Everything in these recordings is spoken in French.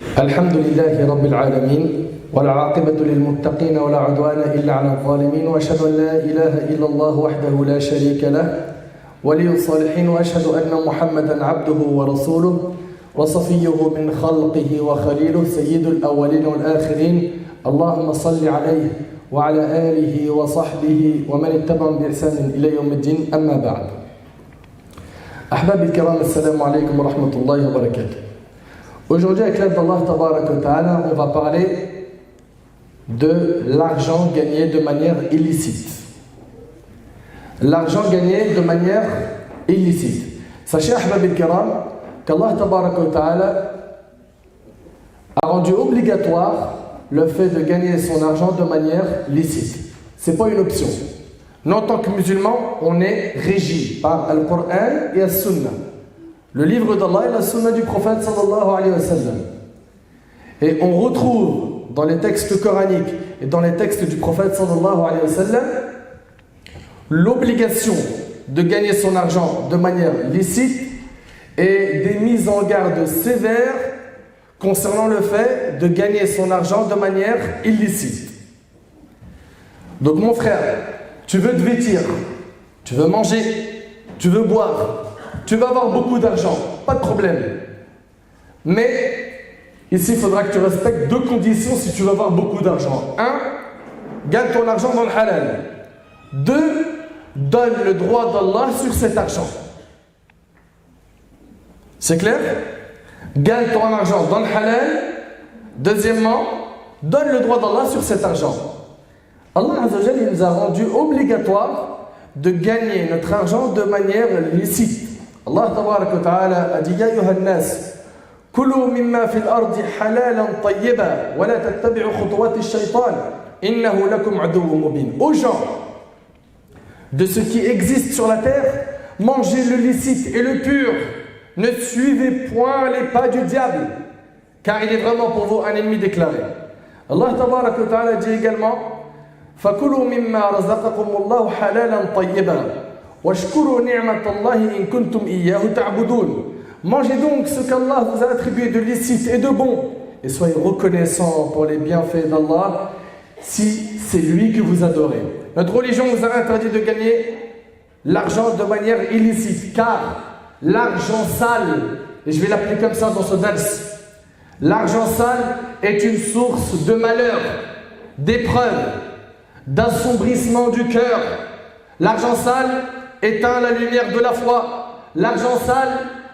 الحمد لله رب العالمين والعاقبة للمتقين ولا عدوان إلا على الظالمين وأشهد أن لا إله إلا الله وحده لا شريك له ولي الصالحين وأشهد أن محمدا عبده ورسوله وصفيه من خلقه وخليله سيد الأولين والآخرين اللهم صل عليه وعلى آله وصحبه ومن اتبعهم بإحسان إلى يوم الدين أما بعد أحبابي الكرام السلام عليكم ورحمة الله وبركاته. Aujourd'hui, avec l'aide d'Allah Tabarak wa Ta'ala, on va parler de l'argent gagné de manière illicite. L'argent gagné de manière illicite. Sachez, Ahbab al-Kiram, qu'Allah Tabarak wa Ta'ala a rendu obligatoire le fait de gagner son argent de manière licite. Ce n'est pas une option. Nous, en tant que musulmans, on est régi par Al-Qur'an et Al-Sunnah. Le livre d'Allah et la sunna du prophète sallallahu alayhi wa sallam. Et on retrouve dans les textes coraniques et dans les textes du prophète sallallahu alayhi wa sallam l'obligation de gagner son argent de manière licite et des mises en garde sévères concernant le fait de gagner son argent de manière illicite. Donc mon frère, tu veux te vêtir, tu veux manger, tu veux boire, tu vas avoir beaucoup d'argent, pas de problème. Mais ici, il faudra que tu respectes deux conditions si tu veux avoir beaucoup d'argent. 1, gagne ton argent dans le halal. 2, donne le droit d'Allah sur cet argent. C'est clair? Gagne ton argent dans le halal. Deuxièmement, donne le droit d'Allah sur cet argent. Allah Azza wa Jalla nous a rendu obligatoire de gagner notre argent de manière licite. Allah Tabarak wa Ta'ala a dit Ya ayyuhan nas kulu mimma fil ardi halalan tayyiba wa la tattabi'u khutuwati ash-shaytan innahu lakum aduwwun mubin. Aux gens de ce qui existe sur la terre, mangez le licite et le pur. Ne suivez point les pas du diable, car il est vraiment pour vous un ennemi déclaré. Allah Tabarak wa Ta'ala dit également fakulu mimma razaqakumullahu halalan tayyiba. Mangez donc ce qu'Allah vous a attribué de licite et de bon et soyez reconnaissants pour les bienfaits d'Allah si c'est lui que vous adorez. Notre religion vous a interdit de gagner l'argent de manière illicite car l'argent sale, et je vais l'appeler comme ça dans ce dals, l'argent sale est une source de malheur, d'épreuve, d'assombrissement du cœur. L'argent sale éteint la lumière de la foi. L'argent sale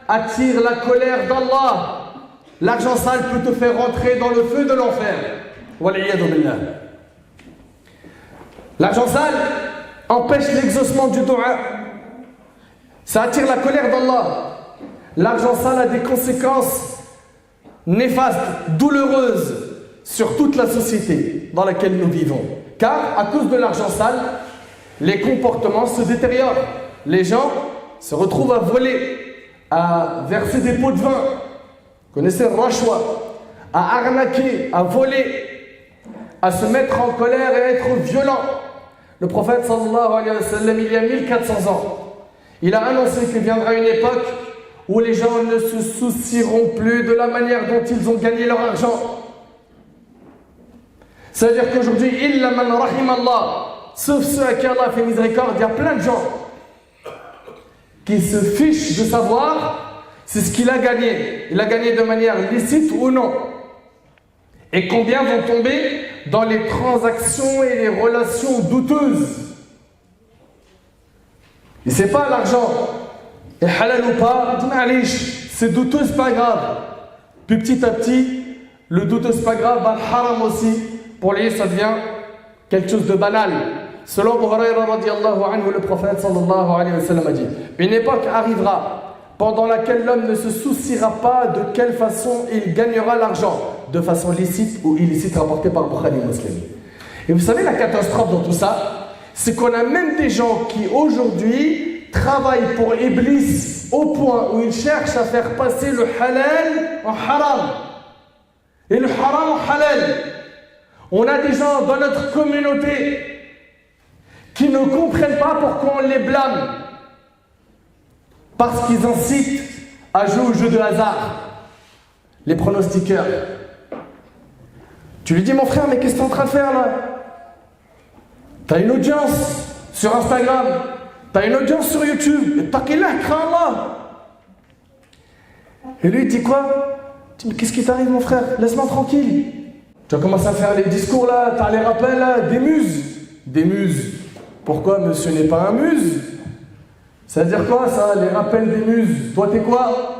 attire la colère d'Allah. L'argent sale peut te faire rentrer dans le feu de l'enfer. Wal'iyadu billah. L'argent sale empêche l'exaucement du dua. Ça attire la colère d'Allah. L'argent sale a des conséquences néfastes, douloureuses sur toute la société dans laquelle nous vivons. Car à cause de l'argent sale, les comportements se détériorent. Les gens se retrouvent à voler, à verser des pots de vin. Vous connaissez le rachwa, à arnaquer, à voler, à se mettre en colère et à être violent. Le prophète sallallahu alayhi wa sallam, il y a 1400 ans, il a annoncé qu'il viendra une époque où les gens ne se soucieront plus de la manière dont ils ont gagné leur argent. C'est-à-dire qu'aujourd'hui, illa man rahim Allah, sauf ceux à qui Allah fait miséricorde, il y a plein de gens qui se fichent de savoir c'est ce qu'il a gagné. Il a gagné de manière licite ou non. Et combien vont tomber dans les transactions et les relations douteuses. Et c'est pas l'argent est halal ou pas, c'est douteux, c'est pas grave. Puis petit à petit, le douteux c'est pas grave, le haram aussi, pour lui ça devient quelque chose de banal. Selon Abu Hurayra radiallahu anhu, le prophète sallallahu alayhi wa sallam a dit une époque arrivera pendant laquelle l'homme ne se souciera pas de quelle façon il gagnera l'argent, de façon licite ou illicite, rapporté par Bukhari Muslim. Et vous savez la catastrophe dans tout ça, c'est qu'on a même des gens qui aujourd'hui travaillent pour Iblis au point où ils cherchent à faire passer le halal en haram et le haram en halal. On a des gens dans notre communauté qui ne comprennent pas pourquoi on les blâme. Parce qu'ils incitent à jouer au jeu de hasard. les pronostiqueurs. Tu lui dis, mon frère, mais qu'est-ce que tu es en train de faire là? Tu as une audience sur Instagram, tu as une audience sur YouTube, et taqillah, crains Allah. Et lui, il dit quoi? Il dit, mais qu'est-ce qui t'arrive, mon frère? Laisse-moi tranquille. Tu vas commencer à faire les discours là, tu as les rappels là, des muses. Des muses. Pourquoi monsieur n'est pas un muse? Ça veut dire quoi ça, les rappels des muses? Toi, t'es quoi?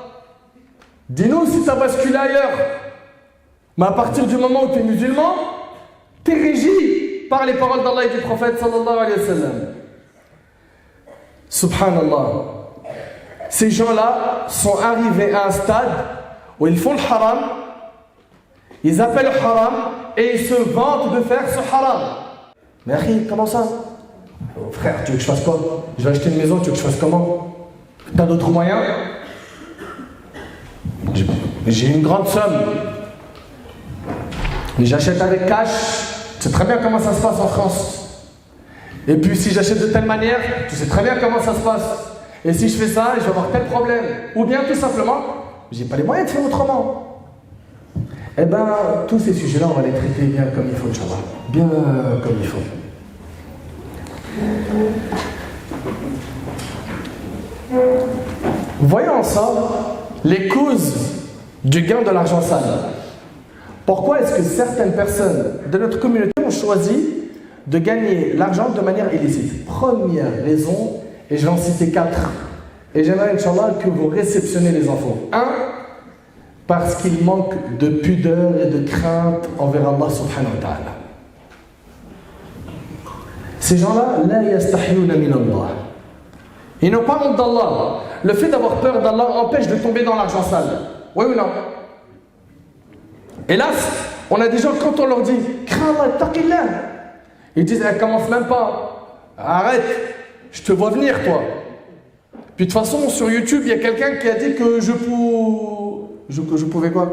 Dis-nous si tu as basculé ailleurs. Mais à partir du moment où tu es musulman, tu es régi par les paroles d'Allah et du prophète sallallahu alayhi wa sallam. Subhanallah. Ces gens-là sont arrivés à un stade où ils font le haram, ils appellent le haram et ils se vantent de faire ce haram. Mais Akhi, comment ça? Oh, frère, tu veux que je fasse quoi? Je vais acheter une maison, tu veux que je fasse comment? T'as d'autres moyens? J'ai une grande somme. Mais j'achète avec cash. Tu sais très bien comment ça se passe en France. Et puis si j'achète de telle manière, tu sais très bien comment ça se passe. Et si je fais ça, je vais avoir tel problème. Ou bien tout simplement, j'ai pas les moyens de faire autrement. Eh ben, tous ces sujets-là, on va les traiter bien comme il faut, Inch'Allah. Bien comme il faut. Voyons ensemble les causes du gain de l'argent sale. Pourquoi est-ce que certaines personnes de notre communauté ont choisi de gagner l'argent de manière illicite? Première raison, et je vais en citer 4. Et j'aimerais, Inch'Allah, que vous réceptionnez les enfants. 1. Parce qu'il manque de pudeur et de crainte envers Allah subhanahu wa ta'ala. Ces gens-là, la yastahiyuna min Allah. Ils n'ont pas honte d'Allah. Le fait d'avoir peur d'Allah empêche de tomber dans l'argent sale. Oui ou non? Hélas, on a des gens, quand on leur dit crains Allah, taqillah, ils disent elle commence même pas. Arrête, je te vois venir toi. Puis de toute façon, sur YouTube, il y a quelqu'un qui a dit que je pouvais quoi?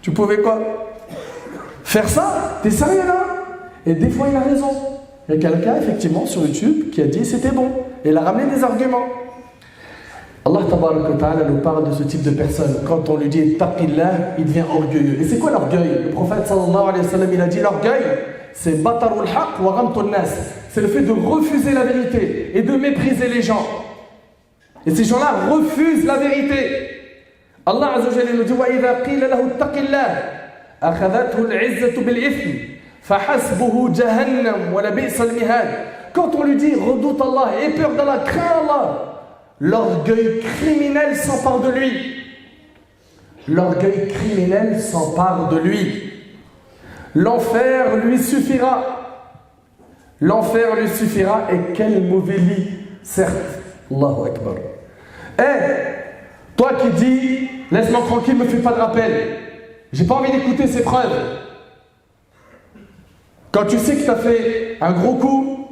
Tu pouvais quoi? Faire ça? T'es sérieux là? Et des fois, il a raison. Il y a quelqu'un, effectivement, sur YouTube qui a dit c'était bon. Et il a ramené des arguments. Allah tabaraka wa ta'ala nous parle de ce type de personne. Quand on lui dit taqillah, il devient orgueilleux. Et c'est quoi l'orgueil? Le prophète sallallahu alayhi wa sallam, il a dit l'orgueil, c'est batarul haq wa ghamtun nas. C'est le fait de refuser la vérité et de mépriser les gens. Et ces gens-là refusent la vérité. Allah azza wa jalla nous dit wa idha qila lahu taqillah akhadhathu al-'izzatu bil-ithm fahasbuhu jahannam wa la bi'sa al-mihad. Quand on lui dit redoute Allah, aie peur d'Allah, crains Allah, l'orgueil criminel s'empare de lui. L'orgueil criminel s'empare de lui. L'enfer lui suffira. L'enfer lui suffira et quel mauvais lit, certes. Allahu Akbar. Toi qui dis, laisse-moi tranquille, me fais pas de rappel. J'ai pas envie d'écouter ces preuves. Quand tu sais que tu as fait un gros coup,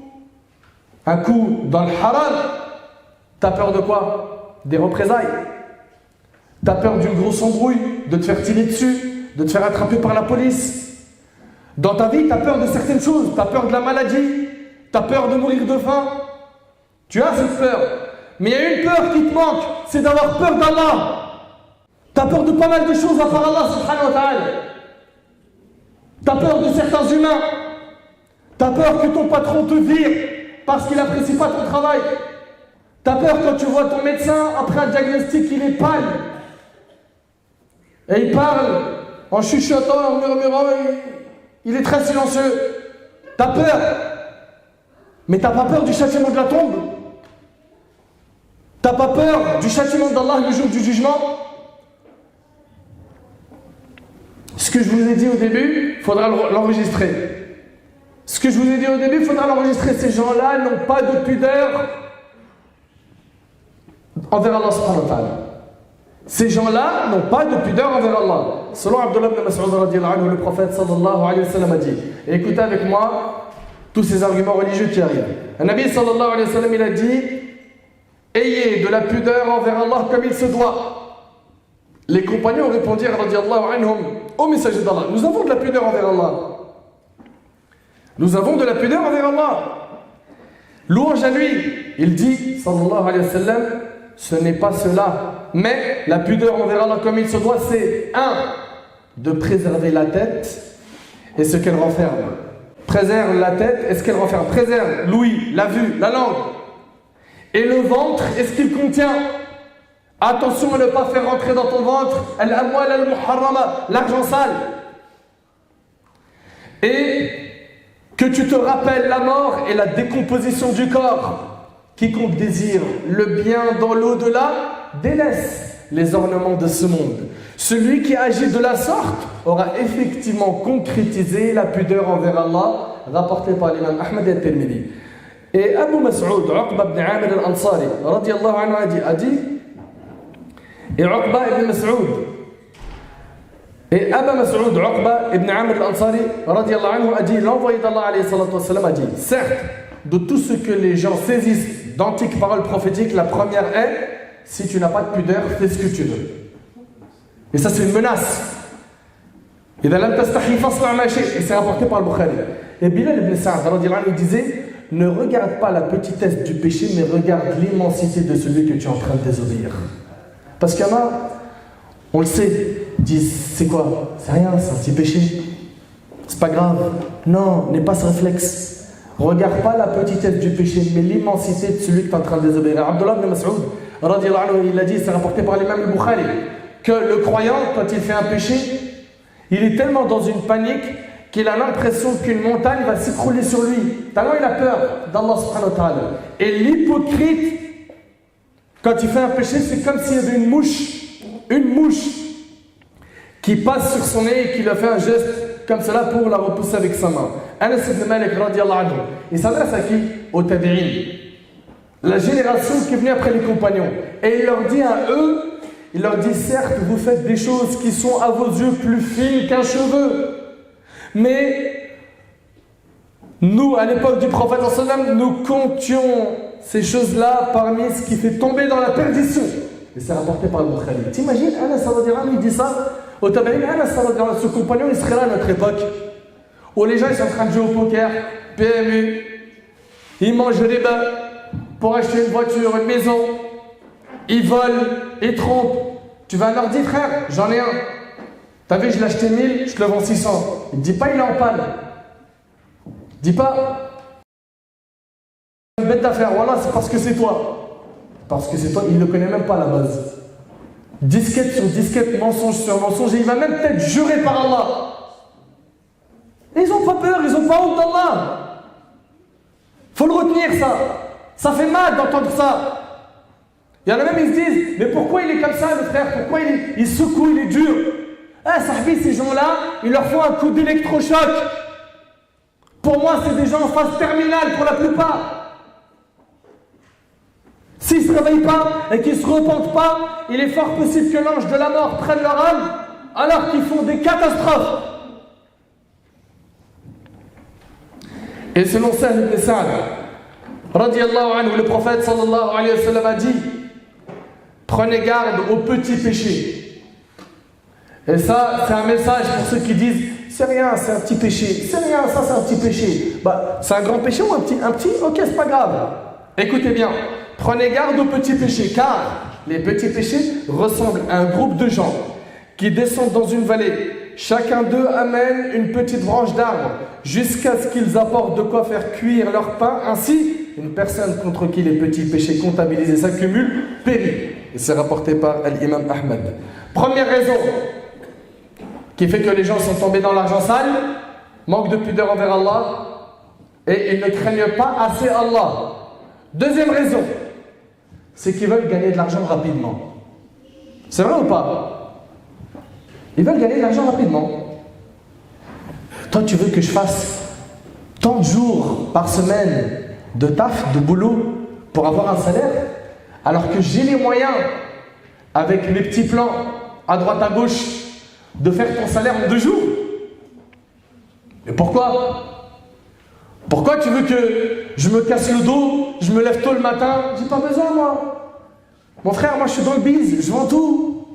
un coup dans le haram, t'as peur de quoi? Des représailles. T'as peur d'une grosse embrouille, de te faire tirer dessus, de te faire attraper par la police. Dans ta vie, t'as peur de certaines choses. T'as peur de la maladie, t'as peur de mourir de faim. Tu as cette peur. Mais il y a une peur qui te manque, c'est d'avoir peur d'Allah. T'as peur de pas mal de choses à part Allah subhanahu wa ta'ala. T'as peur de certains humains. T'as peur que ton patron te vire parce qu'il n'apprécie pas ton travail. T'as peur quand tu vois ton médecin, après un diagnostic, il est pâle. Et il parle en chuchotant, en murmurant, il est très silencieux. T'as peur. Mais t'as pas peur du châtiment de la tombe? T'as pas peur du châtiment d'Allah le jour du jugement? Ce que je vous ai dit au début, il faudra l'enregistrer. Ce que je vous ai dit au début, il faudra l'enregistrer. Ces gens-là n'ont pas de pudeur envers Allah subhanahu wa ta'ala. Ces gens-là n'ont pas de pudeur envers Allah. Selon Abdullah ibn Mas'ud radiyallahu anhu, le prophète sallallahu alayhi wa sallam a dit, et écoutez avec moi tous ces arguments religieux qui arrivent. Un Nabi sallallahu alayhi wa sallam, il a dit, ayez de la pudeur envers Allah comme il se doit. Les compagnons répondirent radiyallahu anhum, ô messager d'Allah, nous avons de la pudeur envers Allah. Nous avons de la pudeur envers Allah. Louange à lui. Il dit, sallallahu alayhi wa sallam, ce n'est pas cela. Mais la pudeur envers Allah comme il se doit, c'est 1. de préserver la tête et ce qu'elle renferme. Préserve la tête et ce qu'elle renferme. Préserve l'ouïe, la vue, la langue. Et le ventre et ce qu'il contient. Attention à ne pas faire rentrer dans ton ventre al-amwal al-muharrama, l'argent sale. Et que tu te rappelles la mort et la décomposition du corps. Quiconque désire le bien dans l'au-delà, délaisse les ornements de ce monde. Celui qui agit de la sorte aura effectivement concrétisé la pudeur envers Allah, rapporté par l'imam Ahmad et al-Tirmidhi. Et Abu Mas'ud, Uqba ibn Amir al-Ansari, radiyallahu anhu, a dit, et Uqba ibn Mas'ud, et Abu Mas'ud, Uqba ibn Amir al-Ansari, radiyallahu anhu, a dit, l'envoyé d'Allah alayhi salatu wassalam a dit, certes, de tout ce que les gens saisissent d'antiques paroles prophétiques, la première est, si tu n'as pas de pudeur, fais ce que tu veux. Et ça, c'est une menace. Et c'est rapporté par le Bukhari. Et Bilal ibn Sa'd il disait, ne regarde pas la petitesse du péché, mais regarde l'immensité de celui que tu es en train de désobéir. Parce qu'il y en a, on le sait, disent, c'est quoi? C'est rien, c'est un petit péché. C'est pas grave. Non, n'aie pas ce réflexe. Regarde pas la petitesse du péché, mais l'immensité de celui que tu es en train de désobéir. Abdullah ibn Mas'ud, il a dit, c'est rapporté par l'imam al-Bukhari, que le croyant, quand il fait un péché, il est tellement dans une panique qu'il a l'impression qu'une montagne va s'écrouler sur lui. Tellement il a peur d'Allah subhanahu wa ta'ala. Et l'hypocrite, quand il fait un péché, c'est comme s'il y avait une mouche qui passe sur son nez et qui lui fait un geste comme cela pour la repousser avec sa main. Anas ibn Malik radiyallahu anhu, il s'adresse à qui? Aux tabi'in, la génération qui est venue après les compagnons. Et il leur dit à eux, il leur dit, certes, vous faites des choses qui sont à vos yeux plus fines qu'un cheveu. Mais nous, à l'époque du prophète, nous comptions ces choses-là parmi ce qui fait tomber dans la perdition. Et c'est rapporté par le Bukhari. T'imagines, Anas il dit ça au tabi'in, Anas, ce compagnon, il serait là à notre époque, où les gens ils sont en train de jouer au poker, PMU, ils mangent des bains pour acheter une voiture, une maison, ils volent, ils trompent. Tu veux un ordi, frère? J'en ai un. T'as vu, je l'ai acheté 1000, je te le vends 600. Il ne dit pas, il est en panne. Dis pas, une bête d'affaires, voilà, c'est parce que c'est toi. Parce que c'est toi, il ne le connaît même pas à la base. Disquette sur disquette, mensonge sur mensonge, et il va même peut-être jurer par Allah. Et ils n'ont pas peur, ils n'ont pas honte d'Allah. Faut le retenir, ça. Ça fait mal d'entendre ça. Il y en a même, ils se disent, mais pourquoi il est comme ça, le frère? Pourquoi il secoue, il est dur? Ah, sahbi, ces gens-là, il leur faut un coup d'électrochoc. Pour moi, c'est des gens en phase terminale, pour la plupart. S'ils ne se réveillent pas et qu'ils ne se repentent pas, il est fort possible que l'ange de la mort prenne leur âme, alors qu'ils font des catastrophes. Et selon Sahl ibn Sa'd, radiyallahu anhu, le prophète sallallahu alayhi wa sallam a dit, prenez garde aux petits péchés. Et ça, c'est un message pour ceux qui disent, c'est rien, c'est un petit péché. C'est rien, ça c'est un petit péché. Bah, c'est un grand péché ou un petit? Ok, c'est pas grave. Écoutez bien, prenez garde aux petits péchés, car les petits péchés ressemblent à un groupe de gens qui descendent dans une vallée. Chacun d'eux amène une petite branche d'arbre jusqu'à ce qu'ils apportent de quoi faire cuire leur pain. Ainsi, une personne contre qui les petits péchés comptabilisés s'accumulent périt. Et c'est rapporté par l'imam Ahmad. Première raison qui fait que les gens sont tombés dans l'argent sale, manque de pudeur envers Allah, et ils ne craignent pas assez Allah. Deuxième raison, c'est qu'ils veulent gagner de l'argent rapidement. C'est vrai ou pas? Ils veulent gagner de l'argent rapidement. Toi, tu veux que je fasse tant de jours par semaine de taf, de boulot, pour avoir un salaire, alors que j'ai les moyens, avec mes petits plans à droite à gauche, de faire ton salaire en 2 jours. Mais pourquoi? Pourquoi tu veux que je me casse le dos, je me lève tôt le matin? J'ai pas besoin, moi. Mon frère, moi je suis dans le biz, je vends tout.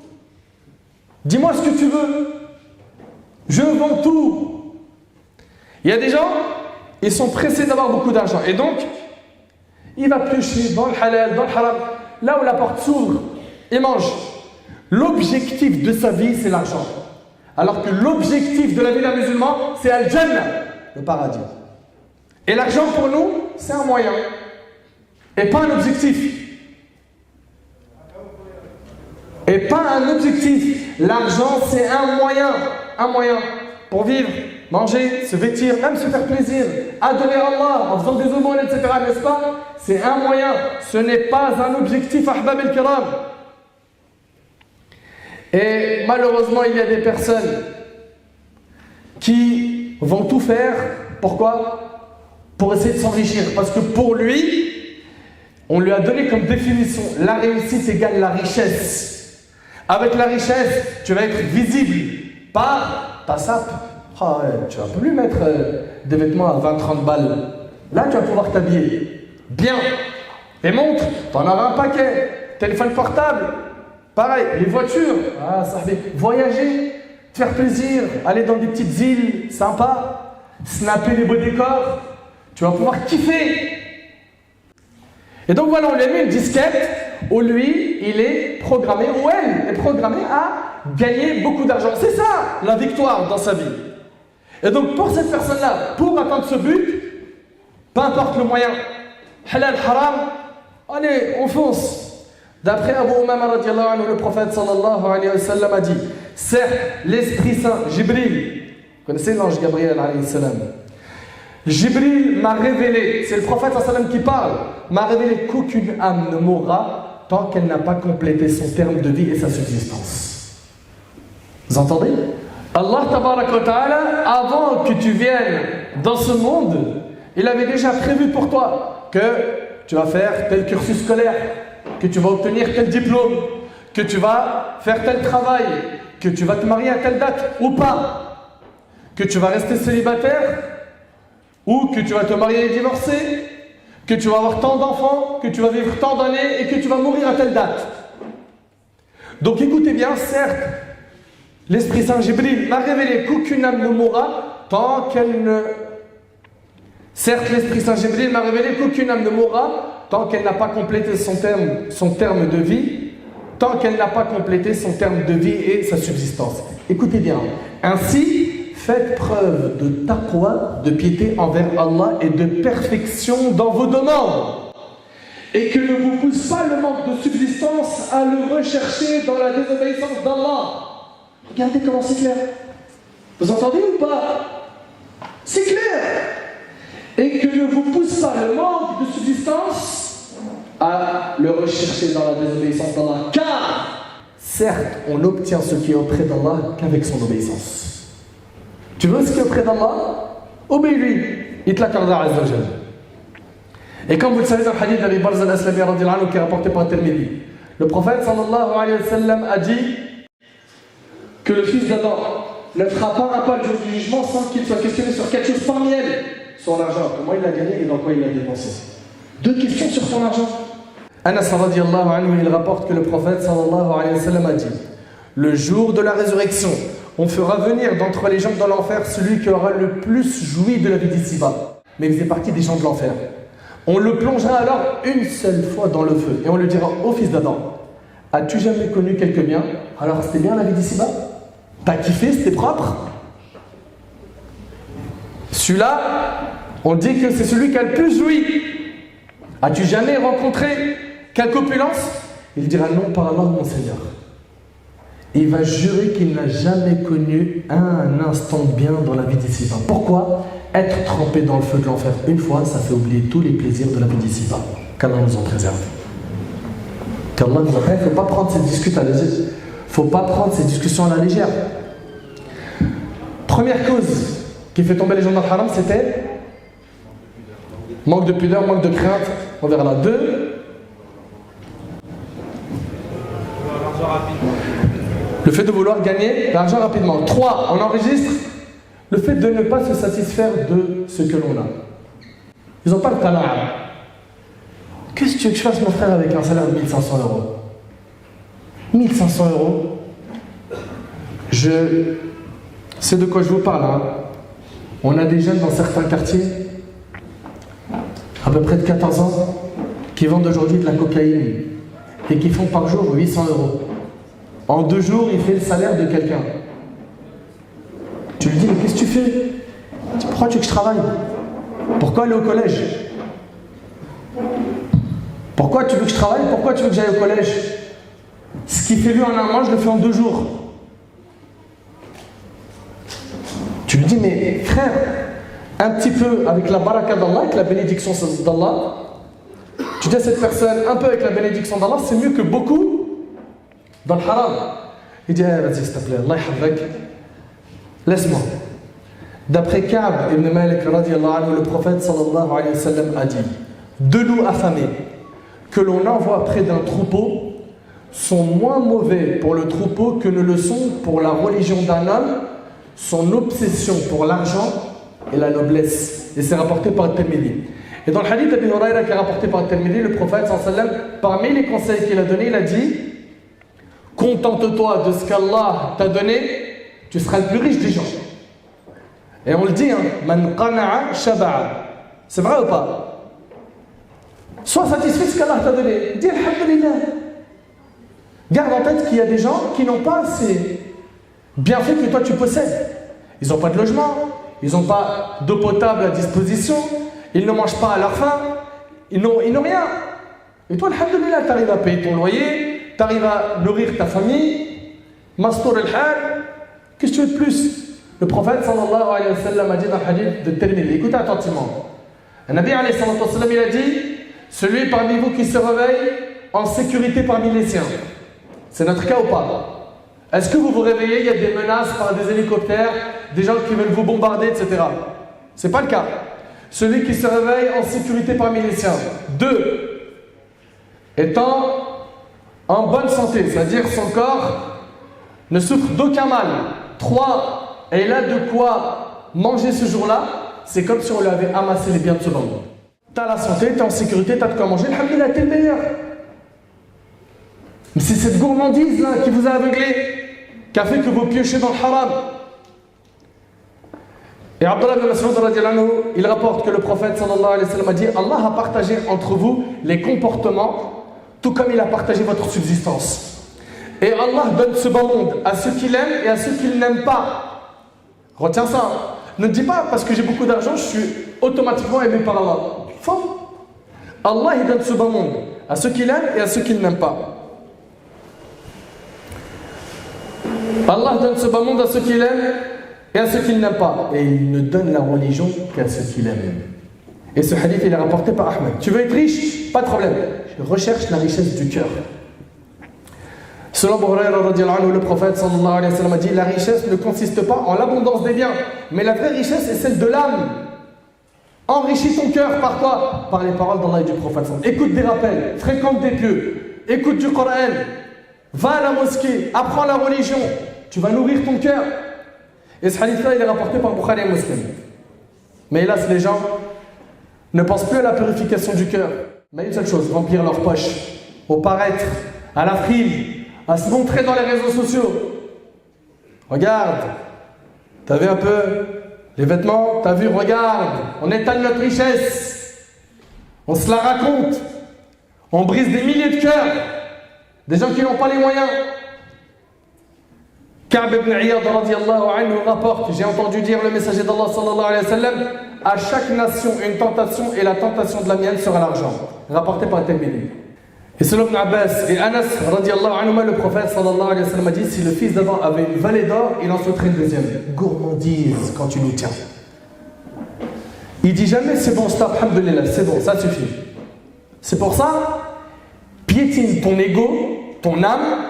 Dis-moi ce que tu veux. Je vends tout. Il y a des gens, ils sont pressés d'avoir beaucoup d'argent. Et donc, il va piocher dans le halal, dans le haram. Là où la porte s'ouvre, il mange. L'objectif de sa vie, c'est l'argent. Alors que l'objectif de la vie d'un musulman, c'est Al-Jannah, le paradis. Et l'argent pour nous, c'est un moyen. Et pas un objectif. Et pas un objectif. L'argent, c'est un moyen. Un moyen pour vivre, manger, se vêtir, même se faire plaisir, adorer Allah en faisant des aumônes, etc. N'est-ce pas? C'est un moyen. Ce n'est pas un objectif, ahbab el-kiram. Et malheureusement, il y a des personnes qui vont tout faire. Pourquoi? Pour essayer de s'enrichir. Parce que pour lui, on lui a donné comme définition, la réussite égale la richesse. Avec la richesse, tu vas être visible par ta sape. Ah ouais, tu vas plus mettre des vêtements à 20-30 balles. Là, tu vas pouvoir t'habiller bien. Les montres, tu en auras un paquet. Téléphone portable, pareil. Les voitures, ça fait voyager, te faire plaisir, aller dans des petites îles sympas, snapper les beaux décors. Tu vas pouvoir kiffer. Et donc voilà, on lui a mis une disquette où lui, il est programmé, ou elle est programmée à gagner beaucoup d'argent. C'est ça, la victoire dans sa vie. Et donc pour cette personne-là, pour atteindre ce but, peu importe le moyen, halal, haram, allez, on fonce. D'après Abu Umama radiallahu anhu, le prophète sallallahu alayhi wa sallam a dit, certes, l'Esprit Saint, Jibril, vous connaissez l'ange Gabriel alayhi salam, Jibril m'a révélé, c'est le prophète sallallahu alayhi wa sallam qui parle, m'a révélé qu'aucune âme ne mourra tant qu'elle n'a pas complété son terme de vie et sa subsistance. Vous entendez? Allah tabaraka wa ta'ala, avant que tu viennes dans ce monde, il avait déjà prévu pour toi que tu vas faire tel cursus scolaire, que tu vas obtenir tel diplôme, que tu vas faire tel travail, que tu vas te marier à telle date ou pas, que tu vas rester célibataire ou que tu vas te marier et divorcer, que tu vas avoir tant d'enfants, que tu vas vivre tant d'années et que tu vas mourir à telle date. Donc écoutez bien, certes, l'Esprit Saint Jibril m'a révélé qu'aucune âme ne mourra tant qu'elle ne... Certes, l'Esprit Saint Jibril m'a révélé qu'aucune âme ne mourra tant qu'elle n'a pas complété son terme de vie, tant qu'elle n'a pas complété son terme de vie et sa subsistance. Écoutez bien. Ainsi, faites preuve de taqwa, de piété envers Allah et de perfection dans vos demandes. Et que ne vous pousse pas le manque de subsistance à le rechercher dans la désobéissance d'Allah. Regardez comment c'est clair. Vous entendez ou pas? C'est clair. Et que ne vous pousse pas le manque de subsistance à le rechercher dans la désobéissance d'Allah. Car, certes, on n'obtient ce qui est auprès d'Allah qu'avec son obéissance. Tu veux ce qui est auprès d'Allah? Obéis-lui. Il te l'accordera Azza wa Jalla. Et comme vous le savez dans le hadith d'Abi Barza al-Aslami radhiyallahu anhu qui est rapporté par Tirmidhi, le prophète sallallahu alayhi wa sallam a dit que le fils d'Adam ne fera pas un pas le jour du jugement sans qu'il soit questionné sur quelque chose parmi elles. Son argent, comment il l'a gagné et dans quoi il l'a dépensé. Deux questions sur ton argent. Anas radhiyallahu anhu, il rapporte que le prophète sallallahu alayhi wa sallam a dit: le jour de la résurrection, on fera venir d'entre les gens dans l'enfer celui qui aura le plus joui de la vie d'ici-bas. Mais il faisait partie des gens de l'enfer. On le plongera alors une seule fois dans le feu et on lui dira: ô fils d'Adam, as-tu jamais connu quelque bien? Alors c'était bien la vie d'ici-bas? T'as kiffé, c'était propre? Celui-là, on dit que c'est celui qui a le plus joui. As-tu jamais rencontré quelque opulence? Il dira: non, par Allah, mon Seigneur. Et il va jurer qu'il n'a jamais connu un instant de bien dans la vie d'ici-bas. Pourquoi? Être trempé dans le feu de l'enfer une fois, ça fait oublier tous les plaisirs de la vie d'ici-bas. Qu'Allah nous en préserve. Qu'Allah nous en préserve. Il ne faut pas prendre cette discussion à la légère. Faut pas prendre ces discussions à la légère. Première cause qui fait tomber les gens dans le haram, c'était manque de pudeur, manque de crainte. On verra là. 2, le fait de vouloir gagner l'argent rapidement. 3, on enregistre le fait de ne pas se satisfaire de ce que l'on a. Ils n'ont pas le talent. Qu'est-ce que tu veux que je fasse, mon frère, avec un salaire de 1500 euros? 1500 euros. Je sais de quoi je vous parle. Hein. On a des jeunes dans certains quartiers, à peu près de 14 ans, qui vendent aujourd'hui de la cocaïne et qui font par jour 800 euros. En 2 jours, il fait le salaire de quelqu'un. Tu lui dis, mais qu'est-ce que tu fais? Il dit, pourquoi tu veux que je travaille? Pourquoi aller au collège? Pourquoi tu veux que je travaille? Pourquoi tu veux que j'aille au collège? Ce qu'il fait lui en un mois, je le fais en 2 jours. Tu lui dis, mais frère, un petit peu avec la baraka d'Allah, avec la bénédiction d'Allah, tu dis à cette personne, un peu avec la bénédiction d'Allah, c'est mieux que beaucoup dans le haram. Il dit, vas-y, s'il te plaît, Allah yahfazak, laisse-moi. D'après Ka'b ibn Malik, le prophète sallallahu alayhi wa sallam a dit, 2 loups affamés que l'on envoie près d'un troupeau sont moins mauvais pour le troupeau que ne le sont pour la religion d'un homme, son obsession pour l'argent et la noblesse. Et c'est rapporté par Tirmidhi. Et dans le hadith d'Abi Huraira qui est rapporté par Tirmidhi, le prophète sallallahu alayhi wa sallam, parmi les conseils qu'il a donnés, il a dit, contente-toi de ce qu'Allah t'a donné, tu seras le plus riche des gens. Et on le dit, man qana'a shaba'a. C'est vrai ou pas? Sois satisfait de ce qu'Allah t'a donné. Dis alhamdulillah. Garde en tête qu'il y a des gens qui n'ont pas ces bienfaits que toi tu possèdes. Ils n'ont pas de logement, ils n'ont pas d'eau potable à disposition, ils ne mangent pas à leur faim, ils n'ont rien. Et toi, alhamdulillah, tu arrives à payer ton loyer, tu arrives à nourrir ta famille, mastour al-hal. Qu'est-ce que tu veux de plus? Le prophète sallallahu alayhi wa sallam a dit dans le hadith de Tirmidhi, écoutez attentivement. Le Nabi alayhi wa sallam, il a dit, celui parmi vous qui se réveille en sécurité parmi les siens. C'est notre cas ou pas? Est-ce que vous vous réveillez, il y a des menaces par des hélicoptères, des gens qui veulent vous bombarder, etc. C'est pas le cas. Celui qui se réveille en sécurité parmi les siens. 2, étant en bonne santé, c'est-à-dire son corps ne souffre d'aucun mal. 3, et il a de quoi manger ce jour-là, c'est comme si on lui avait amassé les biens de ce monde. Tu as la santé, tu es en sécurité, tu as de quoi manger, alhamdulillah, tu es le meilleur. Mais c'est cette gourmandise là qui vous a aveuglé, qui a fait que vous piochez dans le haram. Et Abdullah ibn Mas'ud radiyallahu anhu, il rapporte que le prophète sallallahu alayhi wa sallam a dit, Allah a partagé entre vous les comportements, tout comme il a partagé votre subsistance. Et Allah donne ce bas monde à ceux qu'il aime et à ceux qu'il n'aime pas. Retiens ça. Ne dis pas parce que j'ai beaucoup d'argent, je suis automatiquement aimé par Allah. Faux. Allah il donne ce bas monde à ceux qu'il aime et à ceux qu'il n'aime pas. Allah donne ce bas monde à ceux qu'il aime et à ceux qu'il n'aime pas. Et il ne donne la religion qu'à ceux qu'il aime. Et ce hadith il est rapporté par Ahmed. Tu veux être riche? Pas de problème. Je recherche la richesse du cœur. Selon Abu Huraira radiyallahu anhu, le prophète sallallahu alayhi wa sallam a dit, la richesse ne consiste pas en l'abondance des biens, mais la vraie richesse est celle de l'âme. Enrichis ton cœur par quoi? Par les paroles d'Allah et du prophète. Écoute des rappels, fréquente des pieux, écoute du Coran, va à la mosquée, apprends la religion, tu vas nourrir ton cœur. Et ce hadith-là, il est rapporté par Bukhari et Muslim. Mais hélas, les gens ne pensent plus à la purification du cœur, mais une seule chose, remplir leur poche, au paraître, à la frime, à se montrer dans les réseaux sociaux. Regarde, t'as vu un peu les vêtements? T'as vu, regarde, on étale notre richesse, on se la raconte, on brise des milliers de cœurs, des gens qui n'ont pas les moyens. Ka'b ibn Iyad radiyallahu anhu rapporte, j'ai entendu dire le messager d'Allah sallallahu alayhi wa sallam, à chaque nation une tentation et la tentation de la mienne sera l'argent. Rapporté par Tirmidhi. Et selon Ibn Abbas et Anas radiyallahu anhu, le prophète sallallahu alayhi wa sallam a dit, si le fils d'Adam avait une vallée d'or, il en souhaiterait une deuxième. Gourmandise quand tu nous tiens. Il dit jamais c'est bon, stop, alhamdulillah, c'est bon, ça suffit. C'est pour ça, piétine ton ego, ton âme,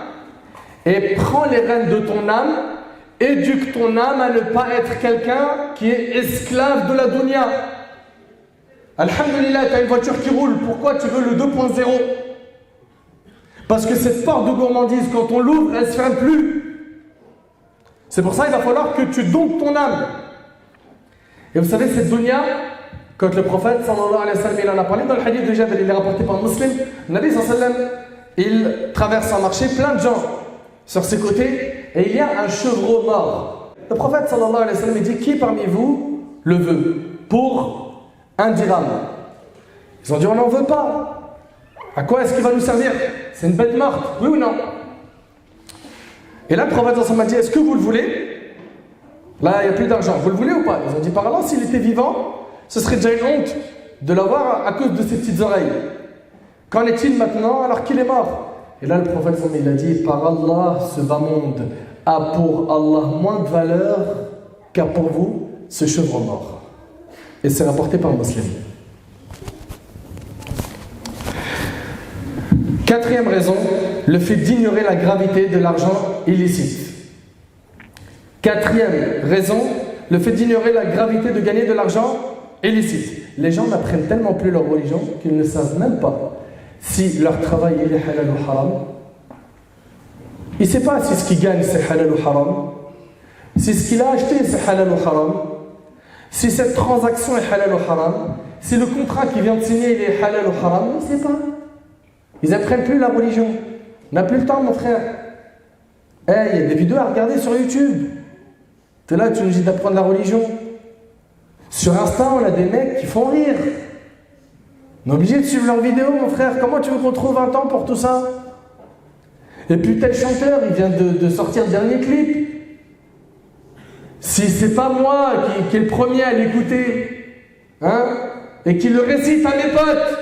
et prends les rênes de ton âme, éduque ton âme à ne pas être quelqu'un qui est esclave de la dunya. Alhamdulillah, tu as une voiture qui roule, pourquoi tu veux le 2.0? Parce que cette porte de gourmandise, quand on l'ouvre, elle ne se ferme plus. C'est pour ça qu'il va falloir que tu domptes ton âme. Et vous savez, cette dunya, quand le prophète sallallahu alayhi wa sallam il en a parlé dans le hadith de Jabir, il est rapporté par Muslim, le Nabi sallallahu alayhi wa sallam, il traverse un marché, plein de gens sur ses côtés, et il y a un chevreau mort. Le prophète sallallahu alayhi wa sallam il dit, qui parmi vous le veut pour 1 dirham? Ils ont dit, on n'en veut pas. À quoi est-ce qu'il va nous servir? C'est une bête morte, oui ou non? Et là, le prophète sallallahu alayhi wa sallam a dit, est-ce que vous le voulez? Là, il n'y a plus d'argent. Vous le voulez ou pas? Ils ont dit par Allah, s'il était vivant, ce serait déjà une honte de l'avoir à cause de ses petites oreilles. Qu'en est-il maintenant alors qu'il est mort? Et là, le prophète, il a dit, par Allah, ce bas monde a pour Allah moins de valeur qu'a pour vous ce chevreau mort. Et c'est rapporté par Muslim. Quatrième raison, le fait d'ignorer la gravité de l'argent illicite. Quatrième raison, le fait d'ignorer la gravité de gagner de l'argent illicite. Les gens n'apprennent tellement plus leur religion qu'ils ne savent même pas si leur travail il est halal ou haram. Il ne sait pas si ce qu'il gagne c'est halal ou haram, si ce qu'il a acheté c'est halal ou haram, si cette transaction est halal ou haram, si le contrat qu'il vient de signer il est halal ou haram, il ne sait pas. Ils n'apprennent plus la religion. On n'a plus le temps, mon frère. Il y a des vidéos à regarder sur YouTube. Tu es là, tu nous dis d'apprendre la religion. Sur Insta, on a des mecs qui font rire. On est obligé de suivre leurs vidéos, mon frère. Comment tu veux qu'on trouve un temps pour tout ça? Et puis tel chanteur, il vient de sortir le dernier clip. Si c'est pas moi qui est le premier à l'écouter, hein, et qui le récite à mes potes,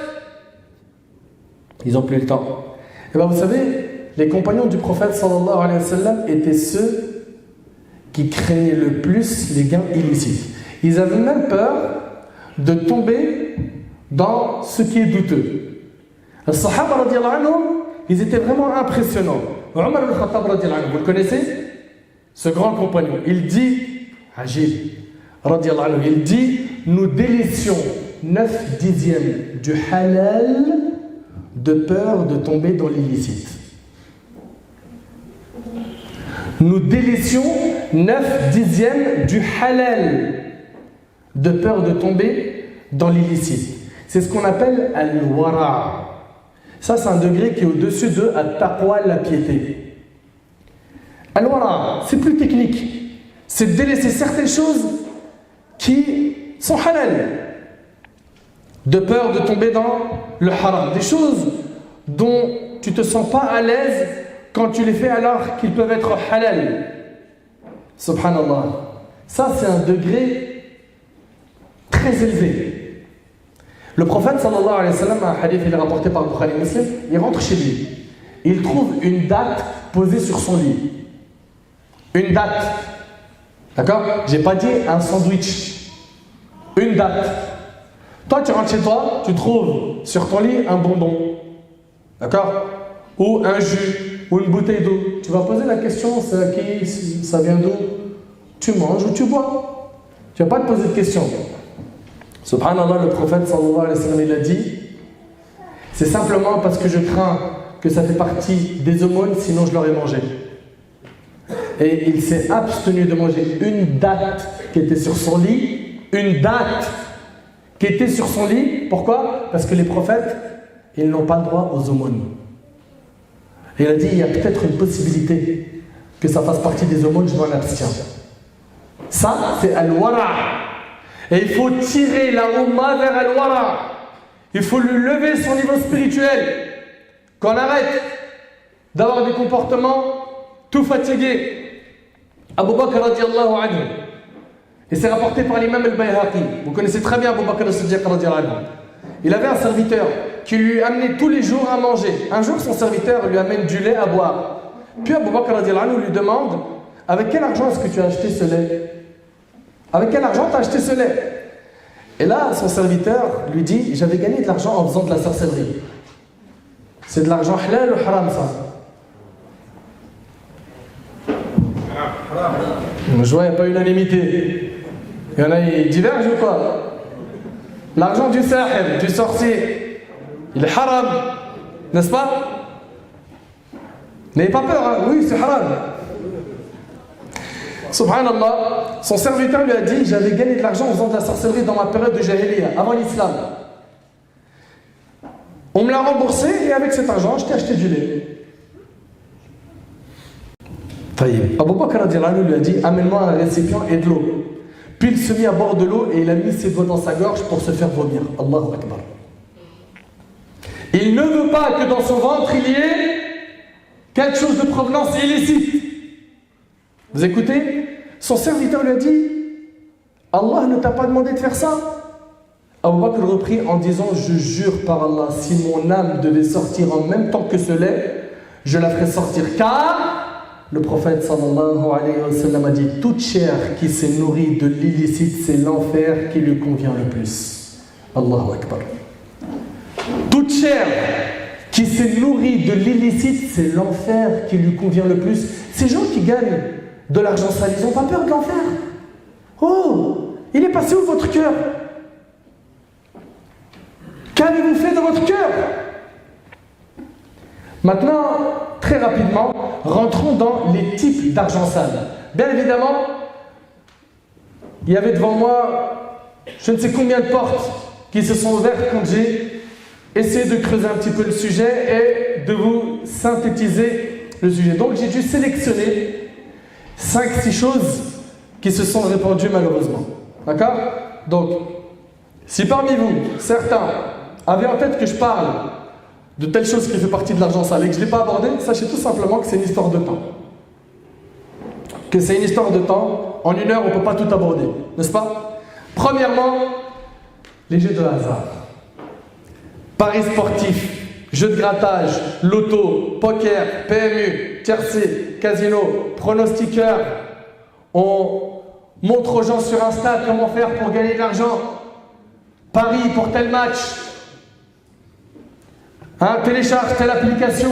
ils n'ont plus le temps. Et bien vous savez, les compagnons du prophète sallallahu alayhi wa sallam étaient ceux qui craignaient le plus les gains illicites. Ils avaient même peur de tomber dans ce qui est douteux. Les Sahaba radiyallahu anhum, ils étaient vraiment impressionnants. Omar al-Khattab radiyallahu anhu, vous le connaissez? Ce grand compagnon, il dit, Ajib radiyallahu anhu, il dit, nous délaissions 9/10 du halal de peur de tomber dans l'illicite. Nous délaissions 9/10 du halal de peur de tomber dans l'illicite. C'est ce qu'on appelle al-wara. Ça, c'est un degré qui est au-dessus de at-taqwa, la piété. Al-wara, c'est plus technique. C'est de délaisser certaines choses qui sont halal, de peur de tomber dans le haram. Des choses dont tu ne te sens pas à l'aise quand tu les fais alors qu'ils peuvent être halal. Subhanallah. Ça, c'est un degré très élevé. Le prophète sallallahu alayhi wa sallam, un hadith il est rapporté par Bukhari et Muslim, il rentre chez lui. Il trouve une date posée sur son lit. Une date. D'accord? J'ai pas dit un sandwich. Une date. Toi, tu rentres chez toi, tu trouves sur ton lit un bonbon. D'accord? Ou un jus, ou une bouteille d'eau. Tu vas poser la question, c'est à qui? Ça vient d'où? Tu manges ou tu bois? Tu vas pas te poser de question. Subhanallah, le prophète sallallahu alayhi wa sallam, il a dit, c'est simplement parce que je crains que ça fait partie des aumônes, sinon je l'aurais mangé. Et il s'est abstenu de manger une date qui était sur son lit, une date qui était sur son lit. Pourquoi? Parce que les prophètes, ils n'ont pas le droit aux aumônes. Et il a dit, il y a peut-être une possibilité que ça fasse partie des aumônes, je m'en abstiens. Ça, c'est al-wara'. Et il faut tirer la Ummah vers al-wara'. Il faut lui lever son niveau spirituel. Qu'on arrête d'avoir des comportements tout fatigués. Abu Bakr radiallahu anhu. Et c'est rapporté par l'imam al-Bayhaqi. Vous connaissez très bien Abu Bakr as-Siddiq radiallahu anhu. Il avait un serviteur qui lui amenait tous les jours à manger. Un jour, son serviteur lui amène du lait à boire. Puis Abu Bakr radiallahu anhu lui demande, avec quel argent est-ce que tu as acheté ce lait? Avec quel argent tu as acheté ce lait? Et là, son serviteur lui dit, j'avais gagné de l'argent en faisant de la sorcellerie. C'est de l'argent halal ou haram, ça? Je vois, il n'y a pas unanimité. Il y en a, ils divergent ou quoi? L'argent du sahib, du sorcier, il est haram, n'est-ce pas? N'ayez pas peur, hein? Oui, c'est haram. Subhanallah, son serviteur lui a dit, j'avais gagné de l'argent en faisant de la sorcellerie dans ma période de jahiliya, avant l'islam. On me l'a remboursé et avec cet argent, je t'ai acheté du lait. Abu Bakr lui a dit, amène-moi un récipient et de l'eau. Puis il se mit à bord de l'eau et il a mis ses doigts dans sa gorge pour se faire vomir. Allahu Akbar. Il ne veut pas que dans son ventre il y ait quelque chose de provenance illicite. Vous écoutez? son serviteur lui a dit, Allah ne t'a pas demandé de faire ça. Abu Bakr reprit en disant, je jure par Allah, si mon âme devait sortir en même temps que ce lait, je la ferais sortir. Car le prophète sallallahu alayhi wa sallam a dit, toute chair qui s'est nourrie de l'illicite, c'est l'enfer qui lui convient le plus. Allahu Akbar. Toute chair qui s'est nourrie de l'illicite, c'est l'enfer qui lui convient le plus. Ces gens qui gagnent de l'argent sale, ils n'ont pas peur de l'enfer. Oh, il est passé où votre cœur? Qu'avez-vous fait de votre cœur? Maintenant, très rapidement, rentrons dans les types d'argent sale. Bien évidemment, il y avait devant moi je ne sais combien de portes qui se sont ouvertes quand j'ai essayé de creuser un petit peu le sujet et de vous synthétiser le sujet. Donc j'ai dû sélectionner 5-6 choses qui se sont répandues malheureusement. D'accord? Donc, si parmi vous, certains avaient en tête que je parle de telle chose qui fait partie de l'argent sale et que je ne l'ai pas abordé, sachez tout simplement que c'est une histoire de temps. Que c'est une histoire de temps. En une heure, on ne peut pas tout aborder, n'est-ce pas? Premièrement, les jeux de hasard. Paris sportif, jeux de grattage, loto, poker, PMU, tiercé, casino, pronostiqueur. On montre aux gens sur Insta comment faire pour gagner de l'argent. Paris pour tel match. Télécharge telle application.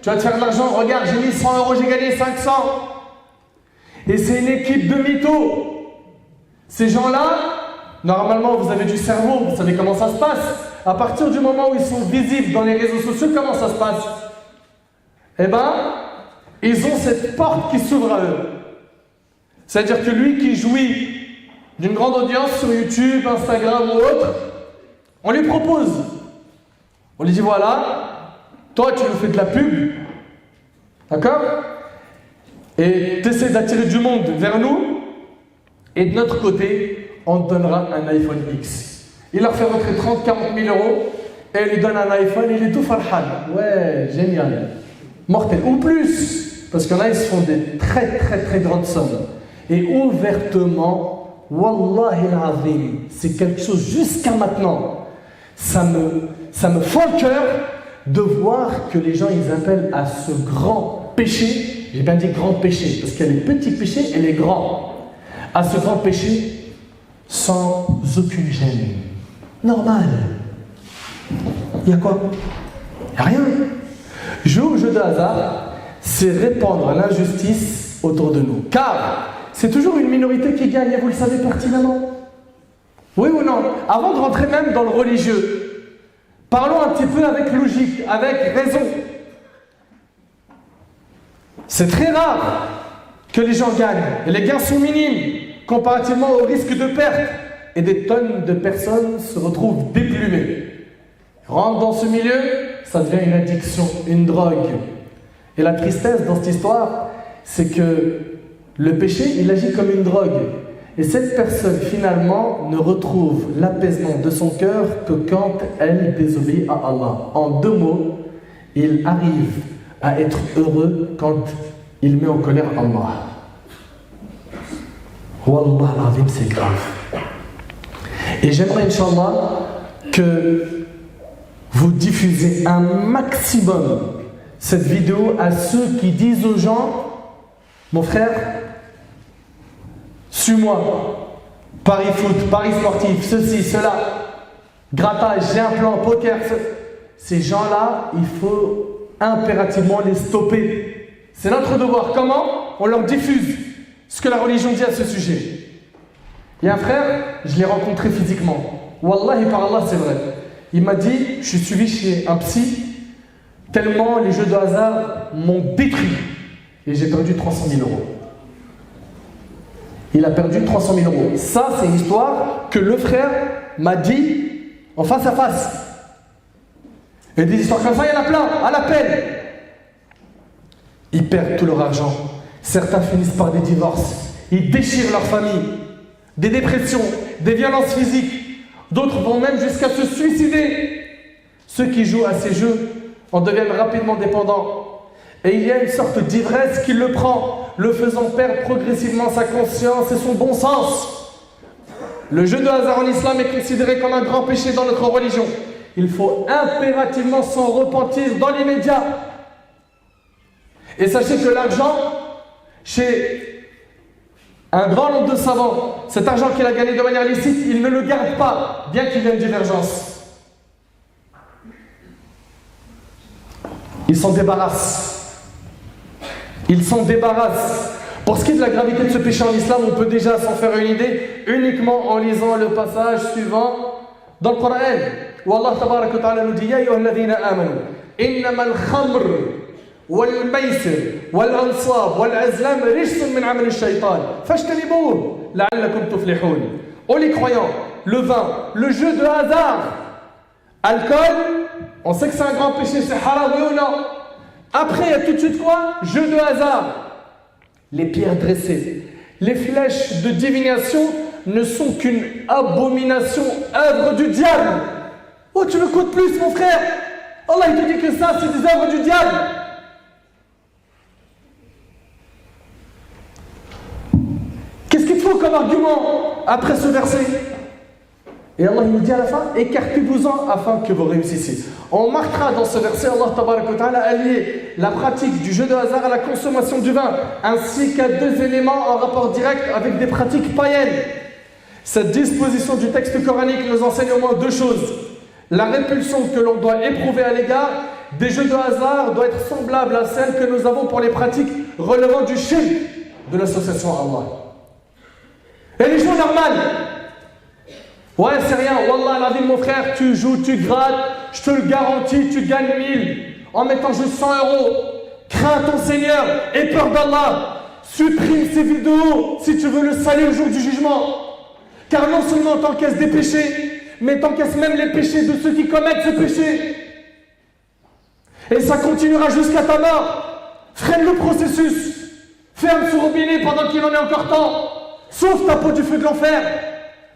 Tu vas te faire de l'argent. Regarde, j'ai mis 100 euros, j'ai gagné 500. Et c'est une équipe de mythos. Ces gens-là, normalement, vous avez du cerveau, vous savez comment ça se passe. À partir du moment où ils sont visibles dans les réseaux sociaux, comment ça se passe? Eh bien, ils ont cette porte qui s'ouvre à eux. C'est-à-dire que lui qui jouit d'une grande audience sur YouTube, Instagram ou autre, on lui propose. On lui dit voilà, toi tu nous fais de la pub, d'accord? Et tu essaies d'attirer du monde vers nous, et de notre côté, on te donnera un iPhone X. Il leur fait rentrer 30-40 000 euros, et il lui donne un iPhone, il est tout farhan. Ouais, génial. Mortel. Ou plus, parce qu'il y en a, ils se font des très grandes sommes. Et ouvertement, Wallahi al-Azim, c'est quelque chose jusqu'à maintenant. Ça me fend le cœur de voir que les gens, ils appellent à ce grand péché. J'ai bien dit grand péché, parce qu'il y a les petits péchés et les grands. À ce grand péché, sans aucune gêne. Normal. Il y a quoi? Il n'y a rien. Jouer au jeu de hasard, c'est répandre l'injustice autour de nous. Car c'est toujours une minorité qui gagne, et vous le savez pertinemment. Oui ou non? Avant de rentrer même dans le religieux, parlons un petit peu avec logique, avec raison. C'est très rare que les gens gagnent, et les gains sont minimes comparativement au risque de perte. Et des tonnes de personnes se retrouvent déplumées. Rentrent dans ce milieu, ça devient une addiction, une drogue. Et la tristesse dans cette histoire, c'est que le péché, il agit comme une drogue. Et cette personne, finalement, ne retrouve l'apaisement de son cœur que quand elle désobéit à Allah. En 2 mots, il arrive à être heureux quand il met en colère Allah. Wallah al-Azim, c'est grave. Et j'aimerais, Inch'Allah, que vous diffusez un maximum cette vidéo à ceux qui disent aux gens, mon frère, suis-moi, Paris foot, Paris sportif, ceci, cela, grattage, j'ai un plan, poker. Ces gens-là, il faut impérativement les stopper. C'est notre devoir. Comment? On leur diffuse ce que la religion dit à ce sujet. Il y a un frère, je l'ai rencontré physiquement. Wallahi, par Allah, c'est vrai. Il m'a dit, je suis suivi chez un psy, tellement les jeux de hasard m'ont détruit. Et j'ai perdu 300 000 euros. Il a perdu 300 000 euros. Ça, c'est une histoire que le frère m'a dit en face à face. Et des histoires comme ça, il y en a plein, à l'appel. Ils perdent tout leur argent. Certains finissent par des divorces. Ils déchirent leur famille. Des dépressions, des violences physiques. D'autres vont même jusqu'à se suicider. Ceux qui jouent à ces jeux en deviennent rapidement dépendants. Et il y a une sorte d'ivresse qui le prend, le faisant perdre progressivement sa conscience et son bon sens. Le jeu de hasard en islam est considéré comme un grand péché dans notre religion. Il faut impérativement s'en repentir dans l'immédiat. Et sachez que l'argent, chez un grand nombre de savants, cet argent qu'il a gagné de manière licite, il ne le garde pas, bien qu'il y ait une divergence. Il s'en débarrasse. Il s'en débarrasse. Pour ce qui est de la gravité de ce péché en islam, on peut déjà s'en faire une idée uniquement en lisant le passage suivant dans le Coran, où Allah tabaraka wa ta'ala nous dit Ya ayyuha alladhina amanu innama al-khamr wal-maysir wal-ansab wal-azlam rijsun min amal ash-shaytan fajtanibuhu la'allakum tuflihun. Oh les croyants, le vin, le jeu de hasard, alcool, on sait que c'est un grand péché, c'est haram, oui ou non? Après, il y a tout de suite quoi? Jeu de hasard. Les pierres dressées, les flèches de divination ne sont qu'une abomination, œuvre du diable. Oh, tu me coûtes plus, mon frère. Allah, il te dit que ça, c'est des œuvres du diable. Qu'est-ce qu'il te faut comme argument après ce verset? Et Allah il nous dit à la fin, écartez-vous-en afin que vous réussissiez. On marquera dans ce verset, Allah tabaraka wa ta'ala a lié la pratique du jeu de hasard à la consommation du vin, ainsi qu'à deux éléments en rapport direct avec des pratiques païennes. Cette disposition du texte coranique nous enseigne au moins deux choses. La répulsion que l'on doit éprouver à l'égard des jeux de hasard doit être semblable à celle que nous avons pour les pratiques relevant du shirk, de l'association à Allah. Et les jeux normaux, ouais, c'est rien. Wallah, la vie, mon frère, tu joues, tu grattes, je te le garantis, tu gagnes 1000 en mettant juste 100 €. Crains ton Seigneur et peur d'Allah. Supprime ces vidéos si tu veux le salir le jour du jugement. Car non seulement t'encaisses des péchés, mais t'encaisses même les péchés de ceux qui commettent ce péché. Et ça continuera jusqu'à ta mort. Freine le processus. Ferme ce robinet pendant qu'il en est encore temps. Sauve ta peau du feu de l'enfer.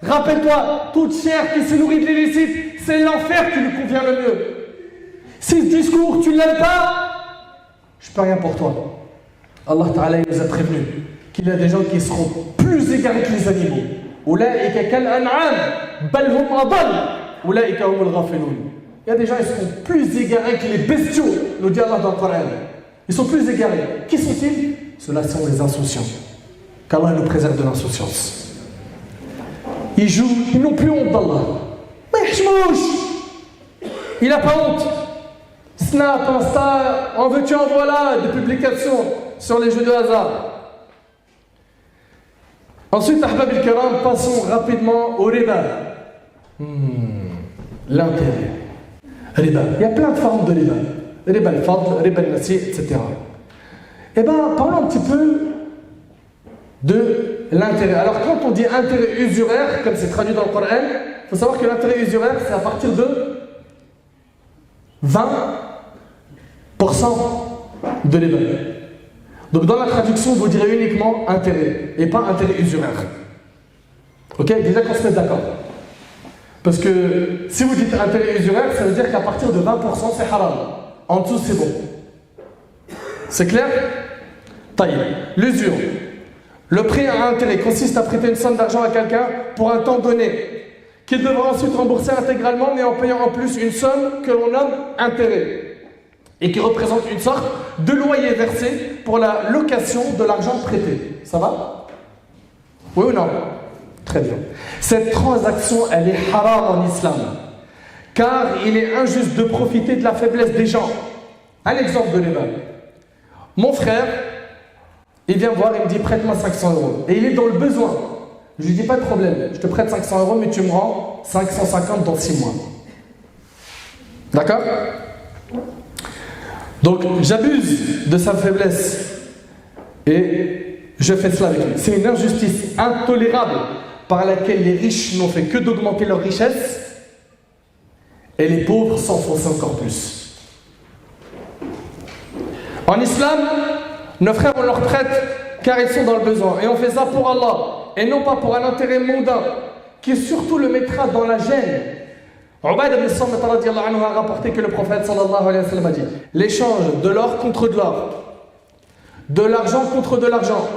Rappelle-toi, toute chair qui se nourrit de l'illicite, c'est l'enfer qui lui convient le mieux. Si ce discours, tu ne l'aimes pas, je ne peux rien pour toi. Allah Ta'ala nous a prévenu qu'il y a des gens qui seront plus égarés que les animaux. Ulaïka kal an'am, bal hum adall, ulaïka humul ghafilun. Il y a des gens qui seront plus égarés que les bestiaux, nous dit Allah dans le Coran. Ils sont plus égarés. Qui sont-ils? Ceux-là sont les insouciants. Qu'Allah nous préserve de l'insouciance. Ils jouent, ils n'ont plus honte d'Allah. Mais il n'a pas honte. Snap, Insta, en veux-tu, en voilà, des publications sur les jeux de hasard. Ensuite, Ahbab al-Kiram, passons rapidement au riba. L'intérêt. Riba. Il y a plein de formes de riba. Riba al-Fadl, riba al-Nasi, etc. Eh bien, parlons un petit peu de l'intérêt. Alors, quand on dit intérêt usuraire, comme c'est traduit dans le Coran, il faut savoir que l'intérêt usuraire, c'est à partir de 20% de riba. Donc, dans la traduction, vous direz uniquement intérêt et pas intérêt usuraire. Ok? Déjà qu'on se mette d'accord. Parce que si vous dites intérêt usuraire, ça veut dire qu'à partir de 20%, c'est haram. En dessous, c'est bon. C'est clair? Taïb. L'usure. Le prêt à intérêt consiste à prêter une somme d'argent à quelqu'un pour un temps donné, qu'il devra ensuite rembourser intégralement, mais en payant en plus une somme que l'on nomme intérêt, et qui représente une sorte de loyer versé pour la location de l'argent prêté. Ça va? Oui ou non? Très bien. Cette transaction, elle est haram en islam, car il est injuste de profiter de la faiblesse des gens. Un exemple de l'Ébat. Mon frère, il vient me voir, il me dit prête-moi 500 €. Et il est dans le besoin. Je lui dis pas de problème, je te prête 500 €, mais tu me rends 550 dans 6 mois. D'accord? Donc j'abuse de sa faiblesse et je fais cela avec lui. C'est une injustice intolérable par laquelle les riches n'ont fait que d'augmenter leur richesse et les pauvres s'enfoncent encore plus. En islam, nos frères, on leur prête car ils sont dans le besoin. Et on fait ça pour Allah et non pas pour un intérêt mondain qui surtout le mettra dans la gêne. Ubayd ibn Samit radiyallahu anhu a rapporté que le prophète sallallahu alayhi wa sallam a dit l'échange de l'or contre de l'or, de l'argent contre de l'argent,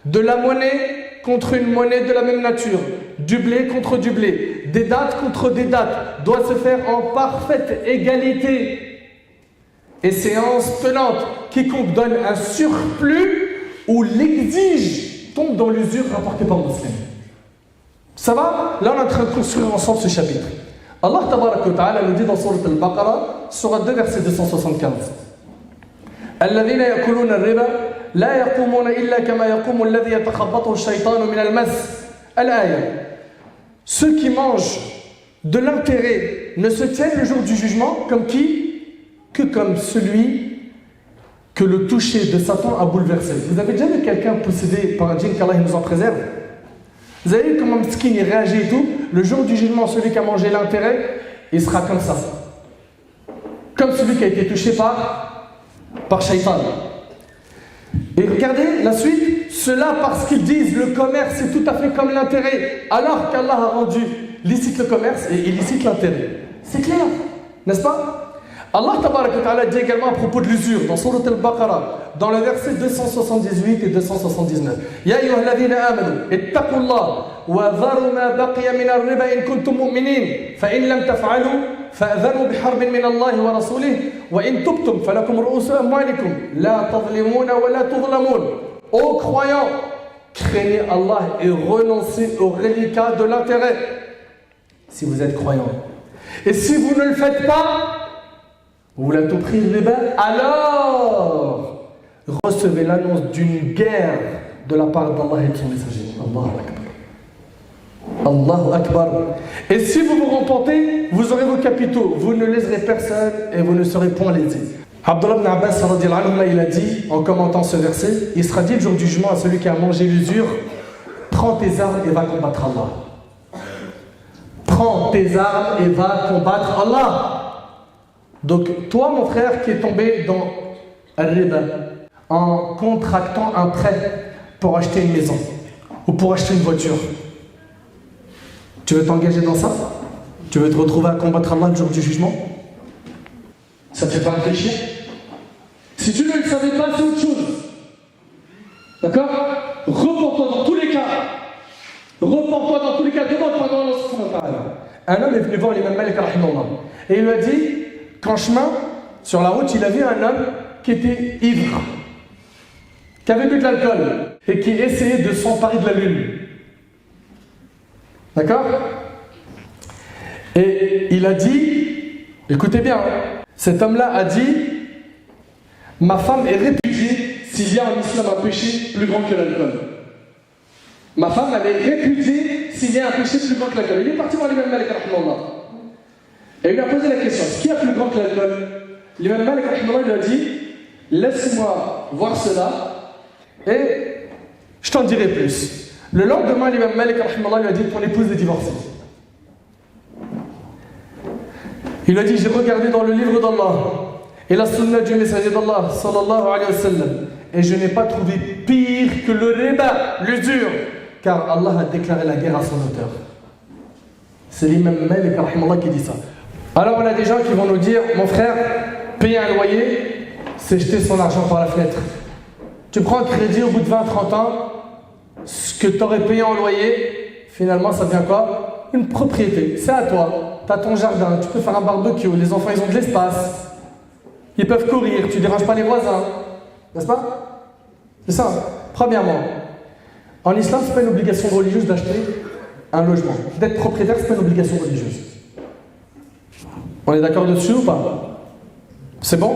de la monnaie contre une monnaie de la même nature, du blé contre du blé, des dattes contre des dattes, doit se faire en parfaite égalité et séance tenante. Quiconque donne un surplus ou l'exige tombe dans l'usure rapportée par Muslim. Ça va? Là on est en train de construire ensemble ce chapitre. Allah tabaraka wa ta'ala nous dit dans Sourate Al-Baqarah, Sourate 2, verset 275. الذين يأكلون الربا لا يقومون إلا كما يقوم الذي يتخبطه الشيطان من المس. الآية. Ceux qui mangent de l'intérêt ne se tiennent le jour du jugement comme qui? Que comme celui que le toucher de Satan a bouleversé. Vous avez déjà vu quelqu'un possédé par un djinn, qu'Allah nous en préserve? Vous avez vu comment Mskin il réagit et tout? Le jour du jugement, celui qui a mangé l'intérêt, il sera comme ça. Comme celui qui a été touché par Shaitan. Et regardez la suite. Cela parce qu'ils disent le commerce est tout à fait comme l'intérêt, alors qu'Allah a rendu licite le commerce et illicite l'intérêt. C'est clair, n'est-ce pas? Allah tabaraka wa ta'ala dit également à propos de l'usure dans Sourate Al-Baqarah, dans le verset 278 et 279. Ya ayyuhalladhina amanu ittaqullah wa dharu ma baqiya min ar-riba in kuntum mu'minin fa in lam taf'alu fa'adhanu biharbin min Allah wa rasulih wa in tubtum falakum ru'usu amwalikum la tadhlimuna wa la tudhlamun. Ô croyants, craignez Allah et renoncez aux reliquats de l'intérêt si vous êtes croyants. Et si vous ne le faites pas, vous voulez tout prix le riba, alors recevez l'annonce d'une guerre de la part d'Allah et de son messager. Allahu Akbar. Et si vous vous repentez, vous aurez vos capitaux, vous ne léserez personne et vous ne serez point lésés. Abdullah ibn Abbas radiyallahu anhu, il a dit, en commentant ce verset, il sera dit le jour du jugement à celui qui a mangé l'usure, prends tes armes et va combattre Allah. Prends tes armes et va combattre Allah. Donc, toi, mon frère, qui est tombé dans al-riba, en contractant un prêt pour acheter une maison ou pour acheter une voiture, tu veux t'engager dans ça? Tu veux te retrouver à combattre Allah le jour du jugement? Ça ne te fait pas réfléchir? Si tu ne le savais pas, c'est autre chose. D'accord? Repends-toi dans tous les cas. Repends-toi dans tous les cas. Demande pardon à Allah subhanahu wa ta'ala. Un homme est venu voir l'imam Malik rahimahullah et il lui a dit qu'en chemin, sur la route, il a vu un homme qui était ivre, qui avait bu de l'alcool et qui essayait de s'emparer de la lune. D'accord? Et il a dit, écoutez bien, cet homme-là a dit, ma femme est répudiée s'il y a en islam un péché plus grand que l'alcool. Ma femme, elle est répudiée s'il y a un péché plus grand que l'alcool. Il est parti voir l'imam Malik rahimahullah. Et il lui a posé la question, est-ce qu'il y a plus grand que l'alcool? L'imam Malik lui a dit, laisse-moi voir cela et je t'en dirai plus. Le lendemain, l'imam Malik lui a dit, ton épouse est divorcée. Il lui a dit, j'ai regardé dans le livre d'Allah et la sunna du messager d'Allah sallallahu alayhi wa sallam et je n'ai pas trouvé pire que le riba, l'usure, car Allah a déclaré la guerre à son auteur. C'est l'imam Malik qui dit ça. Alors on a des gens qui vont nous dire, mon frère, payer un loyer, c'est jeter son argent par la fenêtre. Tu prends un crédit au bout de 20-30 ans, ce que tu aurais payé en loyer, finalement ça devient quoi? Une propriété, c'est à toi. Tu as ton jardin, tu peux faire un barbecue, les enfants ils ont de l'espace. Ils peuvent courir, tu ne déranges pas les voisins. N'est-ce pas? C'est ça. Premièrement, en islam, ce n'est pas une obligation religieuse d'acheter un logement. D'être propriétaire, ce n'est pas une obligation religieuse. On est d'accord dessus ou pas? C'est bon?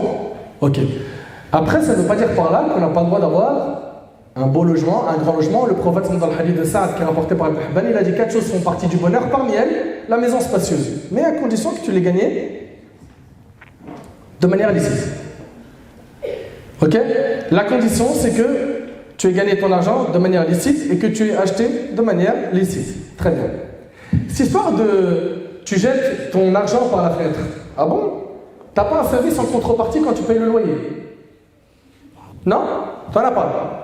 Ok. Après, ça ne veut pas dire par là qu'on n'a pas le droit d'avoir un beau logement, un grand logement. Le prophète, dans le hadith de Saad qui est rapporté par Al-Bahban, il a dit 4 choses font partie du bonheur. Parmi elles, la maison spacieuse. Mais à condition que tu l'aies gagnée de manière licite. Ok? La condition, c'est que tu aies gagné ton argent de manière licite et que tu aies acheté de manière licite. Très bien. Cette histoire de tu jettes ton argent par la fenêtre. Ah bon? T'as pas un service en contrepartie quand tu payes le loyer? Non? T'en as pas.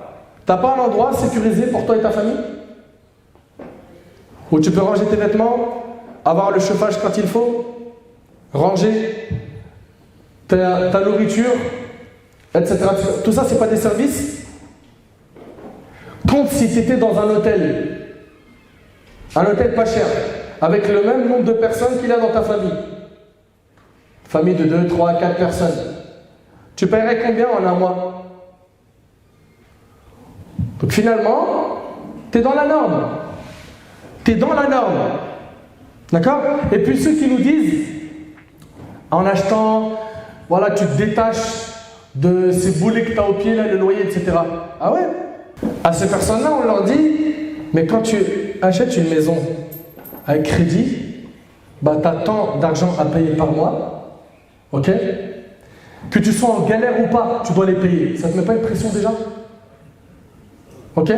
T'as pas un endroit sécurisé pour toi et ta famille? Où tu peux ranger tes vêtements, avoir le chauffage quand il faut? ranger ta nourriture, etc. Tout ça, c'est pas des services. Compte si tu étais dans un hôtel pas cher, avec le même nombre de personnes qu'il y a dans ta famille. Famille de 2, 3, 4 personnes. Tu paierais combien en un mois? Donc finalement, tu es dans la norme. Tu es dans la norme. D'accord? Et puis ceux qui nous disent, en achetant, voilà, tu te détaches de ces boulets que tu as au pied, là, le loyer, etc. Ah ouais? À ces personnes-là, on leur dit, mais quand tu achètes une maison avec crédit, bah, tu as tant d'argent à payer par mois, ok? Que tu sois en galère ou pas, tu dois les payer. Ça ne te met pas une pression déjà? Ok?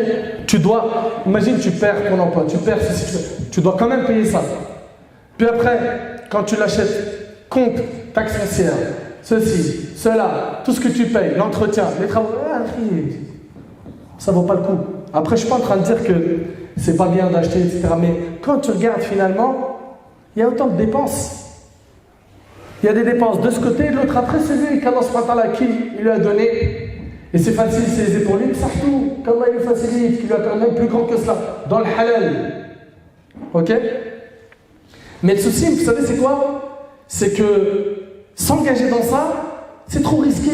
Tu dois, imagine tu perds ton emploi, tu perds ceci, tu dois quand même payer ça. Puis après, quand tu l'achètes, compte, taxe foncière, ceci, cela, tout ce que tu payes, l'entretien, les travaux, ça vaut pas le coup. Après, je suis pas en train de dire que c'est pas bien d'acheter, etc. Mais quand tu regardes finalement, il y a autant de dépenses. Il y a des dépenses de ce côté et de l'autre. Après, c'est lui qu'Allah subhanahu wa ta'ala qui il lui a donné. Et c'est facile, c'est aisé pour lui. Surtout, qu'Allah il le facilite, qu'il lui a quand même plus grand que cela. Dans le halal. Ok? Mais le souci, vous savez, c'est quoi? C'est que s'engager dans ça, c'est trop risqué.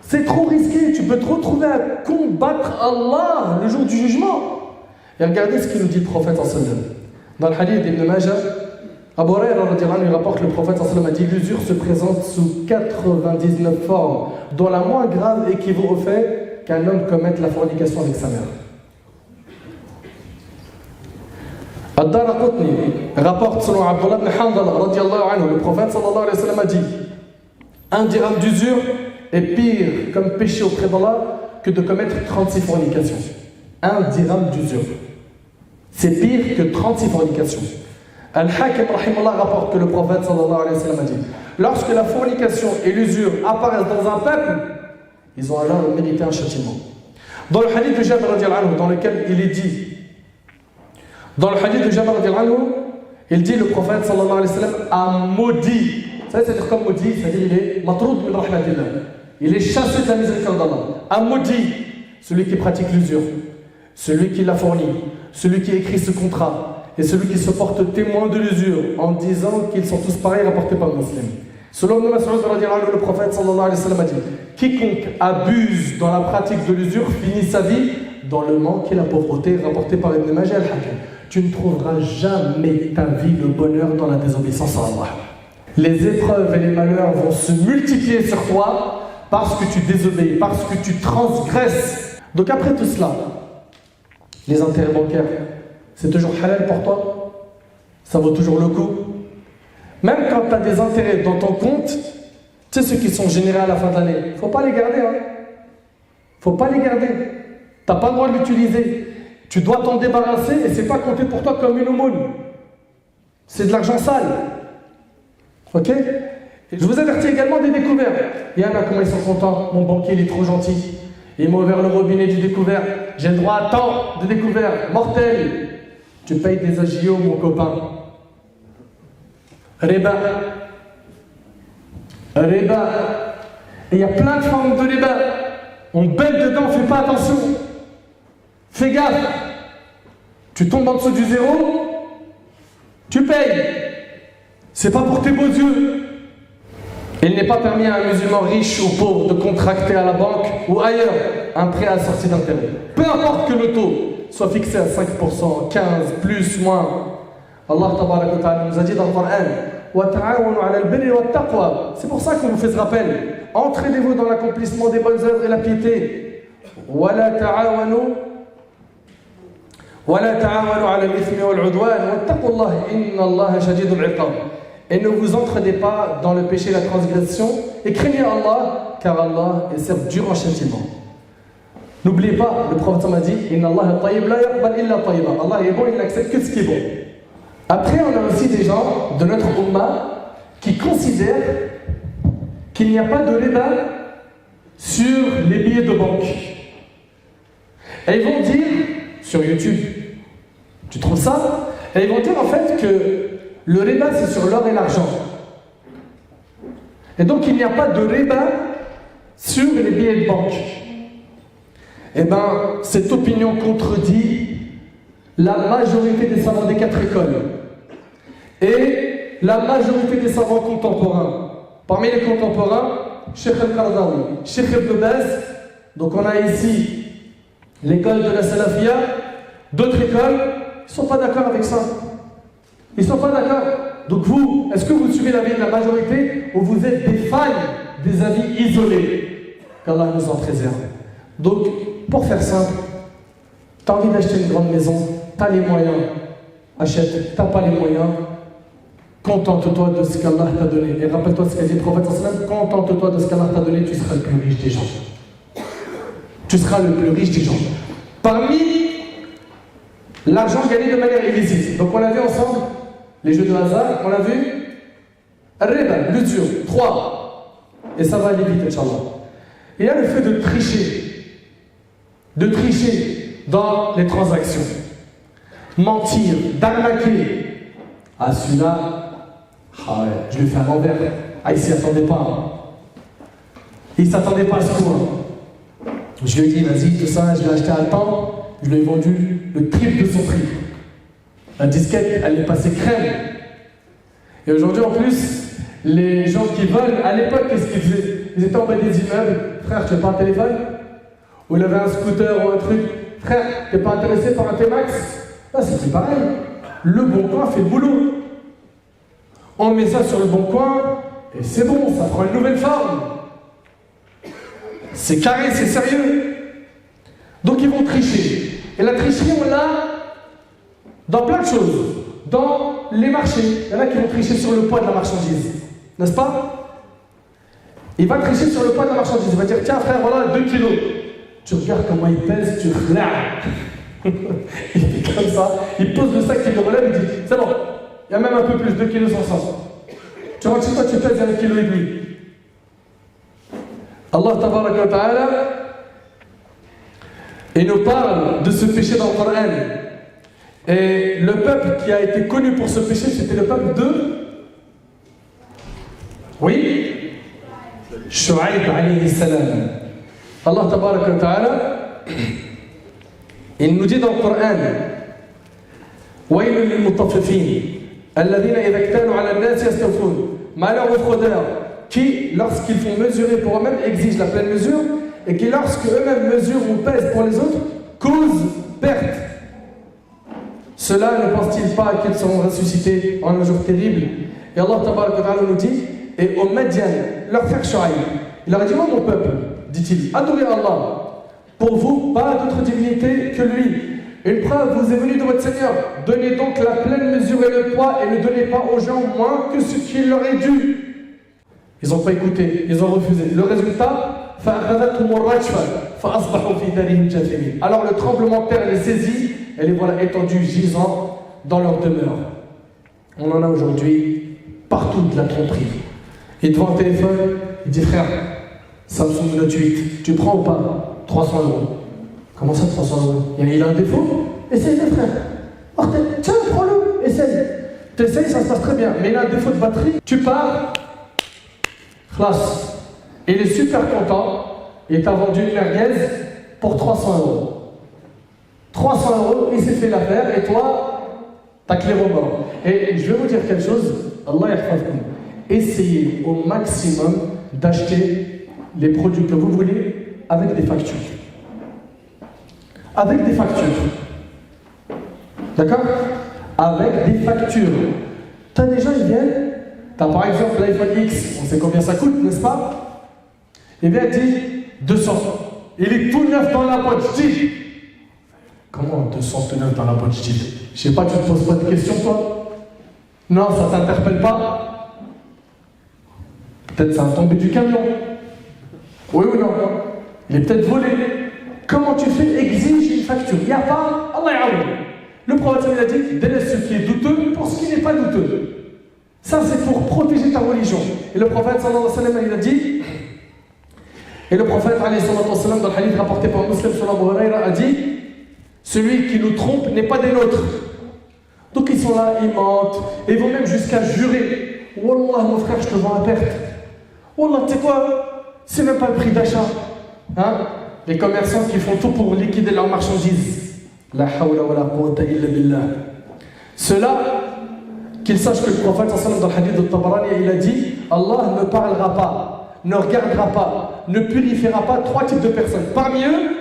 C'est trop risqué. Tu peux te retrouver à combattre Allah le jour du jugement. Et regardez ce qu'il nous dit le prophète sallallahu alayhi wa sallam. Dans le hadith d'Ibn Majah, Abu Huraira il rapporte que le prophète sallallahu alayhi wa sallam a dit: l'usure se présente sous 99 formes, dont la moins grave équivaut au fait qu'un homme commette la fornication avec sa mère. Ad-Daraqutni rapporte selon Abdullah ibn Hanbal radiyallahu anhu, le prophète sallallahu alayhi wa sallam a dit: un dirham d'usure est pire comme péché auprès d'Allah que de commettre 36 fornications. Un dirham d'usure, c'est pire que 36 fornications. Al-Hakim rahimahullah rapporte que le prophète sallallahu alayhi wa sallam a dit: lorsque la fornication et l'usure apparaissent dans un peuple, ils ont alors mérité un châtiment. Dans le hadith de Jabir radiyallahu anhu, dans lequel il est dit, il dit, le prophète sallallahu alayhi wa sallam a maudit. Ça veut dire comme maudit, c'est-à-dire il est matroud min rahmatillah. Il est chassé de la miséricorde d'Allah. A maudit celui qui pratique l'usure, celui qui la fournit, celui qui écrit ce contrat et celui qui se porte témoin de l'usure en disant qu'ils sont tous pareils rapportés par le musulman. Selon Ibn Mas'ud, le prophète sallallahu alayhi wa sallam a dit: quiconque abuse dans la pratique de l'usure finit sa vie dans le manque et la pauvreté, rapporté par Ibn Majah al-Hakim. Tu ne trouveras jamais ta vie le bonheur dans la désobéissance à Allah. Les épreuves et les malheurs vont se multiplier sur toi parce que tu désobéis, parce que tu transgresses. Donc après tout cela, les intérêts bancaires, c'est toujours halal pour toi? Ça vaut toujours le coup? Même quand tu as des intérêts dans ton compte, tu sais ceux qui sont générés à la fin de l'année, il ne faut pas les garder. Faut pas les garder. Tu n'as pas le droit de l'utiliser. Tu dois t'en débarrasser et ce n'est pas compté pour toi comme une aumône. C'est de l'argent sale. Ok? Et je vous avertis également des découvertes. Il y en a, comment ils sont contents. Mon banquier, il est trop gentil. Il m'a ouvert le robinet du découvert. J'ai le droit à tant de découvertes. Mortel. Tu payes des agios, mon copain. Riba. Riba. Et il y a plein de formes de riba. On bête dedans, fais pas attention. Fais gaffe. Tu tombes en dessous du zéro, tu payes. C'est pas pour tes beaux yeux. Il n'est pas permis à un musulman riche ou pauvre de contracter à la banque ou ailleurs un prêt assorti d'intérêt. Peu importe que le taux soit fixé à 5%, 15%, plus, moins. Allah tabaraka wa ta'ala nous a dit dans le Coran: wa ta'awanu 'ala al-birri wa at-taqwa. C'est pour ça qu'on vous fait ce rappel. Entraînez-vous dans l'accomplissement des bonnes œuvres et la piété. Wa la ta'awanu وَلَا تَعَاوَنُوا عَلَى الْإِثْمِ وَالْعُدْوَانِ وَاتَّقُوا اللَّهَ إِنَّ اللَّهَ شَدِيدُ الْعِقَابِ. Et ne vous entraînez pas dans le péché et la transgression, et craignez Allah, car Allah est certes dur en châtiment. N'oubliez pas, le prophète m'a dit: Inna Allah tayyib la yaqbal illa tayyiba. Allah est bon, il n'accepte que ce qui est bon. Après, on a aussi des gens de notre Ummah qui considèrent qu'il n'y a pas de riba sur les billets de banque. Et ils vont dire, sur YouTube, tu trouves ça? Et ils vont dire en fait que le riba c'est sur l'or et l'argent. Et donc il n'y a pas de riba sur les billets de banque. Eh bien, cette opinion contredit la majorité des savants des 4 écoles et la majorité des savants contemporains. Parmi les contemporains, Cheikh Al-Qaradawi, Cheikh Ibn Baz, donc on a ici l'école de la Salafia, d'autres écoles, ils ne sont pas d'accord avec ça. Ils ne sont pas d'accord. Donc vous, est-ce que vous suivez l'avis de la majorité ou vous êtes des fans des avis isolés? Qu'Allah nous en préserve. Donc, pour faire simple, tu as envie d'acheter une grande maison, tu as les moyens, achète, tu n'as pas les moyens, contente-toi de ce qu'Allah t'a donné. Et rappelle-toi ce qu'a dit le prophète, contente-toi de ce qu'Allah t'a donné, tu seras le plus riche des gens. Tu seras le plus riche des gens. Parmi l'argent gagné de manière illicite, donc on l'a vu ensemble, les jeux de hasard, on l'a vu, riba, l'usure, 3, et ça va aller vite, Inch'Allah. Il y a le fait de tricher dans les transactions, mentir, d'arnaquer. Ah, celui-là, ah ouais, je lui fais un envers. Ah, il s'y attendait pas. Il ne s'attendait pas à ce point. Je lui ai dit, vas-y, tout ça, je l'ai acheté à temps, je lui ai vendu le triple de son prix. La disquette, elle est passée crème. Et aujourd'hui, en plus, les gens qui volent, à l'époque, qu'est-ce qu'ils faisaient? Ils étaient en bas des immeubles. Frère, tu n'as pas un téléphone? Ou il avait un scooter ou un truc. Frère, tu n'es pas intéressé par un T-Max? Là, c'est pareil. Le Bon Coin fait le boulot. On met ça sur le Bon Coin, et c'est bon, ça prend une nouvelle forme. C'est carré, c'est sérieux. Donc ils vont tricher. Et la tricherie, on l'a dans plein de choses. Dans les marchés, il y en a qui vont tricher sur le poids de la marchandise. N'est-ce pas? Il va tricher sur le poids de la marchandise. Il va dire, tiens frère, voilà 2 kilos. Tu regardes comment il pèse, tu regardes. Il fait comme ça, il pose le sac, il le relève, il dit, c'est bon, il y a même un peu plus, 2 kilos 500. Tu rentres chez toi, tu pèses 1,5 kg. Allah tabaraka wa ta'ala, il nous parle de ce péché dans le Coran. Et le peuple qui a été connu pour ce péché, c'était le peuple de... Oui, Shu'aib alayhi salam. Allah tabaraka wa ta'ala, il nous dit dans le Coran, وَيْلٌ لِلْمُطَفِّفِينَ الَّذِينَ إِذَا اكْتَالُوا عَلَى النَّاسِ يَسْتَوْفُونَ. Malheur aux fraudeurs qui, lorsqu'ils font mesurer pour eux-mêmes, exigent la pleine mesure et qui, lorsque eux-mêmes mesurent ou pèsent pour les autres, causent perte. Cela ne pense-t-il pas qu'ils seront ressuscités en un jour terrible? Et Allah tabaraka wa ta'ala nous dit, et aux Madian, leur frère Shu'aib, il leur a dit, moi mon peuple, dit-il, adorez Allah. Pour vous, pas d'autre divinité que lui. Une preuve vous est venue de votre Seigneur. Donnez donc la pleine mesure et le poids et ne donnez pas aux gens moins que ce qu'il leur est dû. Ils n'ont pas écouté, ils ont refusé. Le résultat, alors le tremblement de terre les saisit et les voilà étendus, gisant dans leur demeure. On en a aujourd'hui partout de la tromperie. Il te vend un téléphone, il dit frère, Samsung Note 8, tu prends ou pas? 300 €. Comment ça 300 €? Il a un défaut? Essaye le frère. Oh, tiens, prends-le, essaye. T'essayes, ça se passe très bien. Mais il a un défaut de batterie, tu pars, classe. Et il est super content, il t'a vendu une merguez pour 300 €. 300 €, il s'est fait l'affaire, et toi, t'as clé au bord. Et je vais vous dire quelque chose, Allah yahfazkum. Essayez au maximum d'acheter les produits que vous voulez avec des factures. Avec des factures. D'accord? Avec des factures. T'as des gens, ils viennent, t'as par exemple l'iPhone X, on sait combien ça coûte, n'est-ce pas? Il vient et dit 200. Il est tout neuf dans la boîte, je dis. Comment 200 tout neuf dans la boîte, je dis? Je sais pas, tu te poses pas de questions, toi? Non, ça t'interpelle pas? Peut-être ça a tombé du camion. Oui ou non? Il est peut-être volé. Comment tu fais? Exige une facture. Il n'y a pas, Allah ya'aoud. Le prophète il a dit, délaisse ce qui est douteux pour ce qui n'est pas douteux. Ça c'est pour protéger ta religion. Et le prophète sallallahu alayhi wa sallam il a dit, et le prophète alayhi wa sallam dans le hadith rapporté par Muslim sur Abu Huraira a dit, celui qui nous trompe n'est pas des nôtres. Donc ils sont là, ils mentent, et ils vont même jusqu'à jurer. Wallah mon frère, je te vends à perte. Wallah, tu sais quoi? C'est même pas le prix d'achat. Hein? Les commerçants qui font tout pour liquider leurs marchandises. La hawla wa la quwwata illa billah. Ceux-là, qu'ils sachent que le prophète dans le hadith de Tabarani, il a dit Allah ne parlera pas, ne regardera pas, ne purifiera pas trois types de personnes. Parmi eux,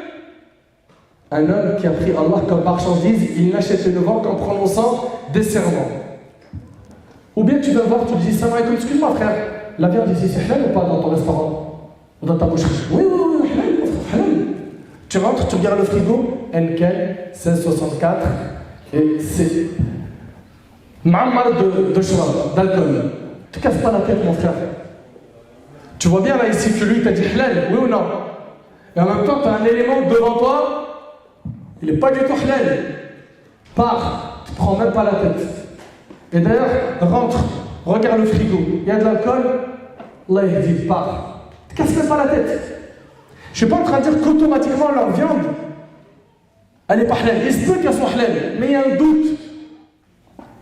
un homme qui a pris Allah comme marchandise, il n'achète le vent qu'en prononçant des serments. Ou bien tu vas voir, tu lui dis salam alaikum, excuse-moi frère, la viande ici c'est halal ou pas dans ton restaurant ou dans ta boucherie? Oui, halal. Tu rentres, tu regardes le frigo, Enkel 1664 et c'est Ma'amar de shrab, d'alcool. Tu casses pas la tête mon frère. Tu vois bien là ici que lui t'a dit halal, oui ou non? Et en même temps tu as un élément devant toi, il n'est pas du tout halal. Pars, tu ne prends même pas la tête. Et d'ailleurs, rentre, regarde le frigo, il y a de l'alcool, Allah il dit pars. Tu ne casses même pas la tête. Je ne suis pas en train de dire qu'automatiquement leur viande, elle n'est pas halal. Il se peut qu'elle soit halal, mais il y a un doute.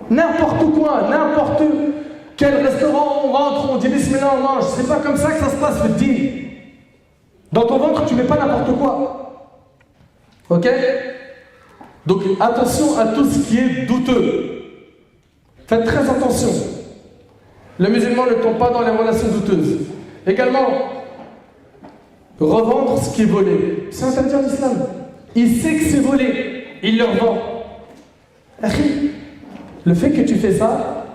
N'importe quoi, n'importe quel restaurant on rentre, on dit bismillah, on mange. C'est pas comme ça que ça se passe le dîner. Dans ton ventre, tu ne mets pas n'importe quoi. Ok? Donc attention à tout ce qui est douteux. Faites très attention. Les musulmans ne tombent pas dans les relations douteuses. Également, revendre ce qui est volé. C'est interdit en islam. Il sait que c'est volé, il le revend. Le fait que tu fais ça,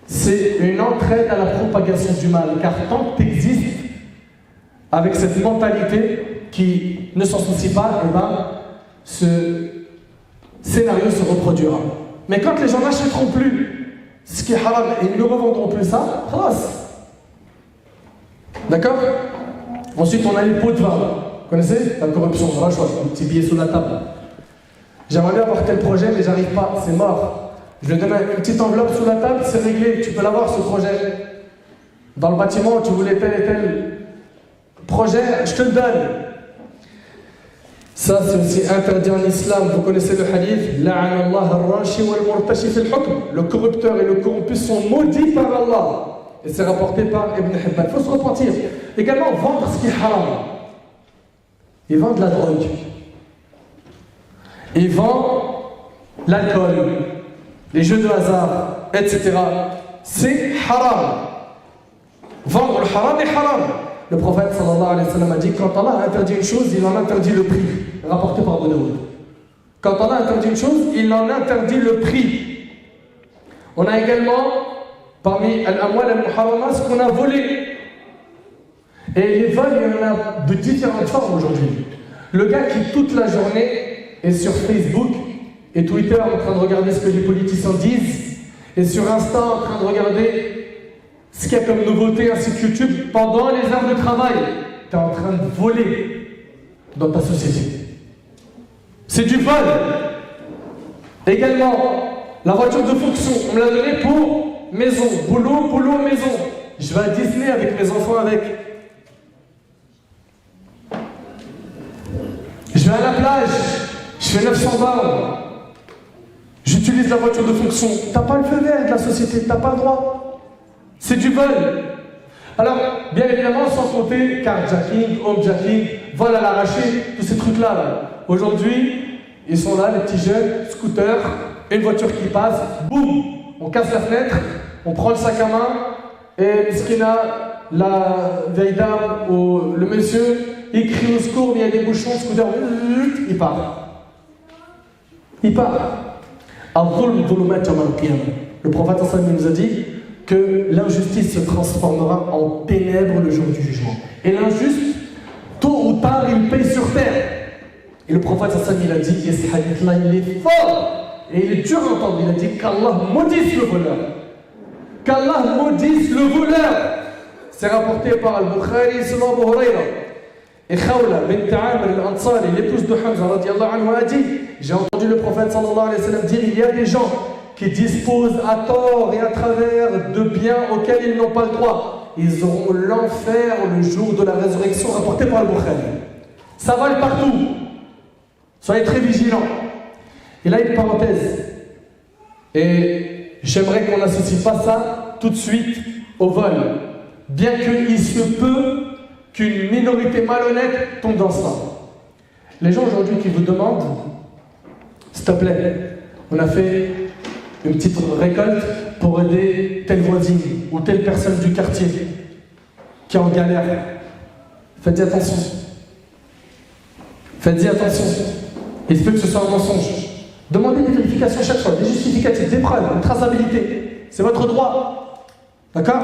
c'est une entraide à la propagation du mal. Car tant que tu existes avec cette mentalité qui ne s'en soucie pas, eh ben, ce scénario se reproduira. Mais quand les gens n'achèteront plus ce qui est haram et ils ne revendront plus ça, khalas. D'accord? Ensuite, on a les pots de vin. Vous connaissez? La corruption, on va choisir un petit billet sous la table. J'aimerais bien avoir tel projet, mais j'arrive pas, c'est mort. Je vais donner une petite enveloppe sous la table, c'est réglé, tu peux l'avoir ce projet. Dans le bâtiment, tu voulais tel et tel projet, je te le donne. Ça, c'est aussi interdit en islam. Vous connaissez le hadith le corrupteur et le corrompu sont maudits par Allah. Et c'est rapporté par Ibn Hibban. Il faut se repentir. Également, vendre ce qui est haram. Il vend de la drogue. Il vend l'alcool, les jeux de hasard, etc. C'est haram. Vendre le haram est haram. Le prophète sallallahu alayhi wa sallam a dit quand Allah a interdit une chose, il en interdit le prix. Rapporté par Abu Daoud. Quand Allah a interdit une chose, il en interdit le prix. On a également, parmi al-amwal al-muharrama, ce qu'on a volé. Et les vols, il y en a de différentes formes aujourd'hui. Le gars qui toute la journée est sur Facebook et Twitter en train de regarder ce que les politiciens disent, et sur Insta en train de regarder ce qu'il y a comme nouveauté ainsi que YouTube, pendant les heures de travail, tu es en train de voler dans ta société. C'est du vol. Également, la voiture de fonction, on me l'a donnée pour maison, boulot, maison. Je vais à Disney avec mes enfants avec. Je vais à la plage, je fais 900 balles. J'utilise la voiture de fonction. T'as pas le feu vert de la société, t'as pas le droit. C'est du vol. Alors, bien évidemment, sans compter carjacking, homejacking, vol à l'arraché, tous ces trucs-là. Là. Aujourd'hui, ils sont là, les petits jeunes, scooters, une voiture qui passe, boum, on casse la fenêtre, on prend le sac à main, et ce qu'il a, la vieille dame ou le monsieur, il crie au secours, mais il y a des bouchons, le scooter, il part. Il part. Le prophète nous a dit que l'injustice se transformera en ténèbres le jour du jugement. Et l'injuste, tôt ou tard, il paye sur terre. Et le prophète il a dit, et ce hadith-là, il est fort, et il est dur à entendre, il a dit qu'Allah maudisse le voleur. Qu'Allah maudisse le voleur. C'est rapporté par Al-Bukhari, selon Abu Huraira. Et Khawla bint Amr al-Ansari, l'épouse de Hamza, radiallahu anhu, a dit, j'ai entendu le prophète sallallahu alayhi wa sallam dire, il y a des gens qui disposent à tort et à travers de biens auxquels ils n'ont pas le droit. Ils auront l'enfer le jour de la résurrection, rapporté par Al-Bukhari. Ça vole partout. Soyez très vigilants. Et là, une parenthèse. Et j'aimerais qu'on n'associe pas ça tout de suite au vol. bien qu'il se peut qu'une minorité malhonnête tombe dans cela. Les gens aujourd'hui qui vous demandent, s'il te plaît, on a fait une petite récolte pour aider telle voisine ou telle personne du quartier qui est en galère. Faites-y attention. Faites-y attention. Il se peut que ce soit un mensonge. Demandez des vérifications chaque fois, des justificatifs, des preuves, une traçabilité. C'est votre droit. D'accord?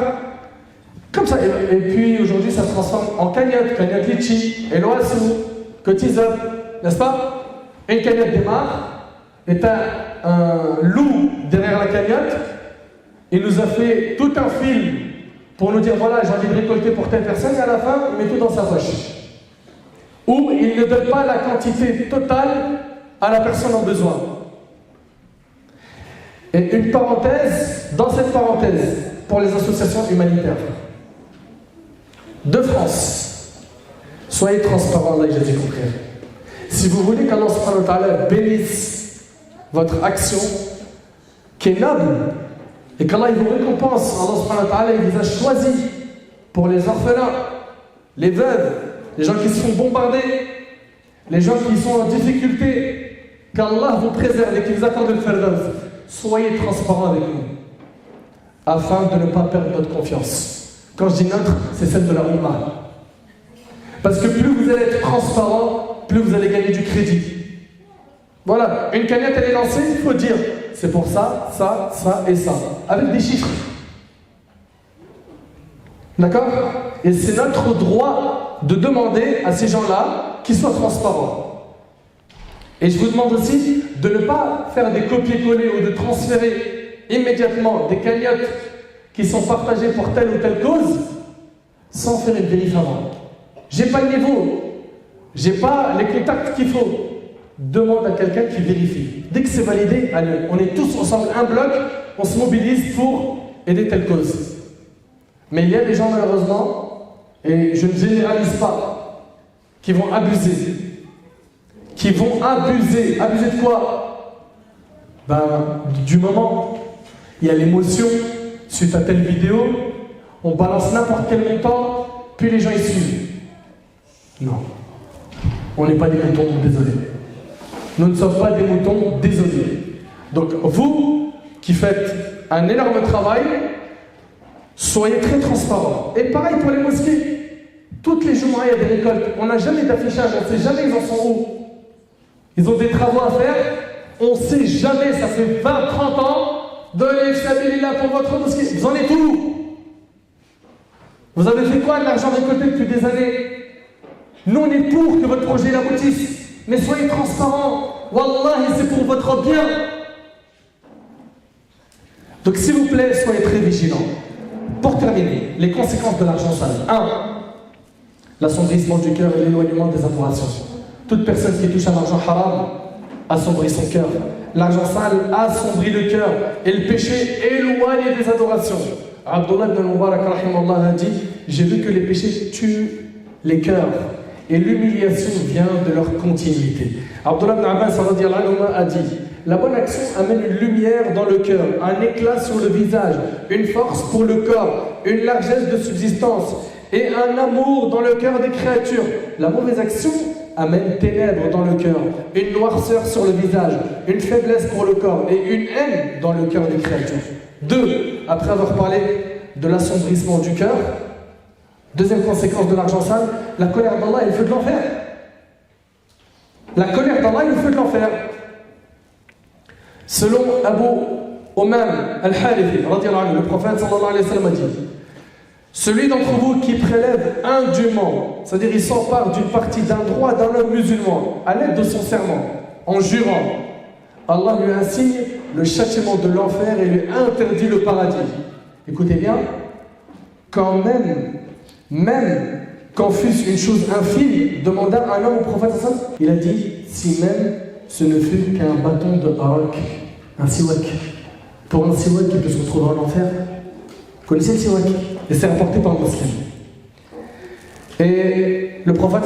Comme ça. Et puis aujourd'hui, ça se transforme en cagnotte litchi, et l'oassou, cotise up, n'est-ce pas? Une cagnotte démarre, et t'as un loup derrière la cagnotte. Il nous a fait tout un film pour nous dire voilà, j'ai envie de récolter pour telle personne, et à la fin, il met tout dans sa poche. Ou il ne donne pas la quantité totale à la personne en besoin. Et une parenthèse, dans cette parenthèse, pour les associations humanitaires de France, soyez transparents, Allah Jésus compris. Si vous voulez qu'Allah subhanahu wa ta'ala bénisse votre action, qui est noble, et qu'Allah vous récompense, Allah subhanahu wa ta'ala il vous a choisi pour les orphelins, les veuves, les gens qui se font bombarder, les gens qui sont en difficulté, qu'Allah vous préserve et qui vous accorde le firdaus. Soyez transparents avec nous, afin de ne pas perdre notre confiance. Quand je dis notre, c'est celle de la Ummah. Parce que plus vous allez être transparent, plus vous allez gagner du crédit. Voilà, une cagnotte elle est lancée, il faut dire, c'est pour ça, ça, ça et ça, avec des chiffres. D'accord? Et c'est notre droit de demander à ces gens-là qu'ils soient transparents. Et je vous demande aussi de ne pas faire des copier-coller ou de transférer immédiatement des cagnottes qui sont partagées pour telle ou telle cause sans faire une vérif avant. J'ai pas le niveau, j'ai pas les contacts qu'il faut. Demande à quelqu'un qui vérifie. Dès que c'est validé, allez, on est tous ensemble, un bloc, on se mobilise pour aider telle cause. Mais il y a des gens malheureusement, et je ne généralise pas, qui vont abuser. Qui vont abuser. Abuser de quoi? Du moment. Il y a l'émotion suite à telle vidéo, on balance n'importe quel montant, puis les gens y suivent. Non. On n'est pas des moutons, désolé. Nous ne sommes pas des moutons, désolé. Donc vous, qui faites un énorme travail, soyez très transparents. Et pareil pour les mosquées. Toutes les jours, il y a des récoltes. On n'a jamais d'affichage, on ne sait jamais ils en sont où. Ils ont des travaux à faire, on ne sait jamais, ça fait 20-30 ans, donnez Sabilillah pour votre mosquée. Vous en êtes où? Vous avez fait quoi de l'argent récolté depuis des années? Nous, on est pour que votre projet aboutisse, mais soyez transparents. Wallahi, c'est pour votre bien. Donc, s'il vous plaît, soyez très vigilants. Pour terminer, les conséquences de l'argent sale. 1. L'assombrissement du cœur et l'éloignement des adorations. Toute personne qui touche à l'argent haram assombrit son cœur. L'argent sale assombrit le cœur. Et le péché éloigne des adorations. Abdullah ibn al-Mubarak a dit: j'ai vu que les péchés tuent les cœurs. Et l'humiliation vient de leur continuité. Abdullah ibn Abbas a dit: la bonne action amène une lumière dans le cœur, un éclat sur le visage, une force pour le corps, une largesse de subsistance et un amour dans le cœur des créatures. La mauvaise action amène ténèbres dans le cœur, une noirceur sur le visage, une faiblesse pour le corps et une haine dans le cœur des créatures. 2. Après avoir parlé de l'assombrissement du cœur, deuxième conséquence de l'argent sale, la colère d'Allah et le feu de l'enfer. La colère d'Allah et le feu de l'enfer. Selon Abu Umam al-Harithi, le prophète sallallahu alayhi wa sallam a dit: celui d'entre vous qui prélève indûment, c'est-à-dire il s'empare d'une partie d'un droit d'un homme musulman à l'aide de son serment, en jurant, Allah lui assigne le châtiment de l'enfer et lui interdit le paradis. Écoutez bien, quand même quand fût-ce une chose infime, demanda un homme au prophète, il a dit: si même ce ne fut qu'un bâton de harak, un siwak. Pour un siwak qui peut se retrouver en enfer, vous connaissez le siwak? Et c'est rapporté par un musulman. Et le prophète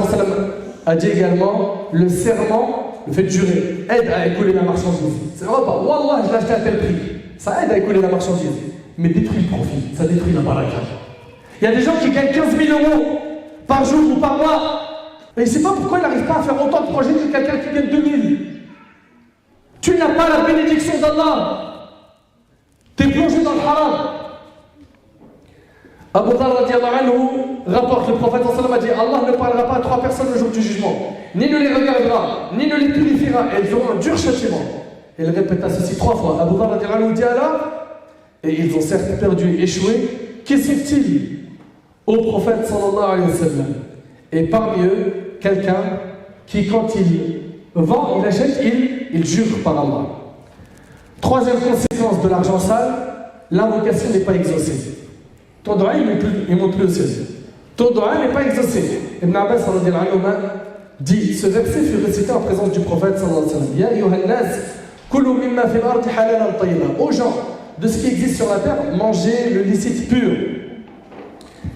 a dit également: le serment, le fait de jurer, aide à écouler la marchandise. C'est vrai pas, Wallah, je l'ai acheté à tel prix. Ça aide à écouler la marchandise, mais détruit le profit, ça détruit la baraka. Il y a des gens qui gagnent 15 000 euros par jour ou par mois. Et il ne sait pas pourquoi il n'arrive pas à faire autant de projets que quelqu'un qui gagne 2 000. Tu n'as pas la bénédiction d'Allah. Tu es plongé dans le haram. Abu Dharr radiallahu anhu rapporte, le prophète sallallahu alayhi wa sallam a dit: Allah ne parlera pas à 3 personnes le jour du jugement, ni ne les regardera, ni ne les purifiera, et ils auront un dur châtiment. Il répéta ceci 3 fois. Abu Dharr radiallahu anhu dit alors, et ils ont certes perdu et échoué, qu'est-ce au prophète sallallahu alayhi wa sallam? Et parmi eux, quelqu'un qui, quand il vend, il achète, il jure par Allah. 3e conséquence de l'argent sale, l'invocation n'est pas exaucée. Ton doigt, il monte plus au ciel. Ton doigt n'est pas exaucé. Ibn Abbas dit, ce verset fut récité en présence du prophète sallallahu alayhi wa sallam. Ya ayyuhan nas, kulu mimma fil ardi halalan tayyiba. Aux gens de ce qui existe sur la terre, mangez le licite pur.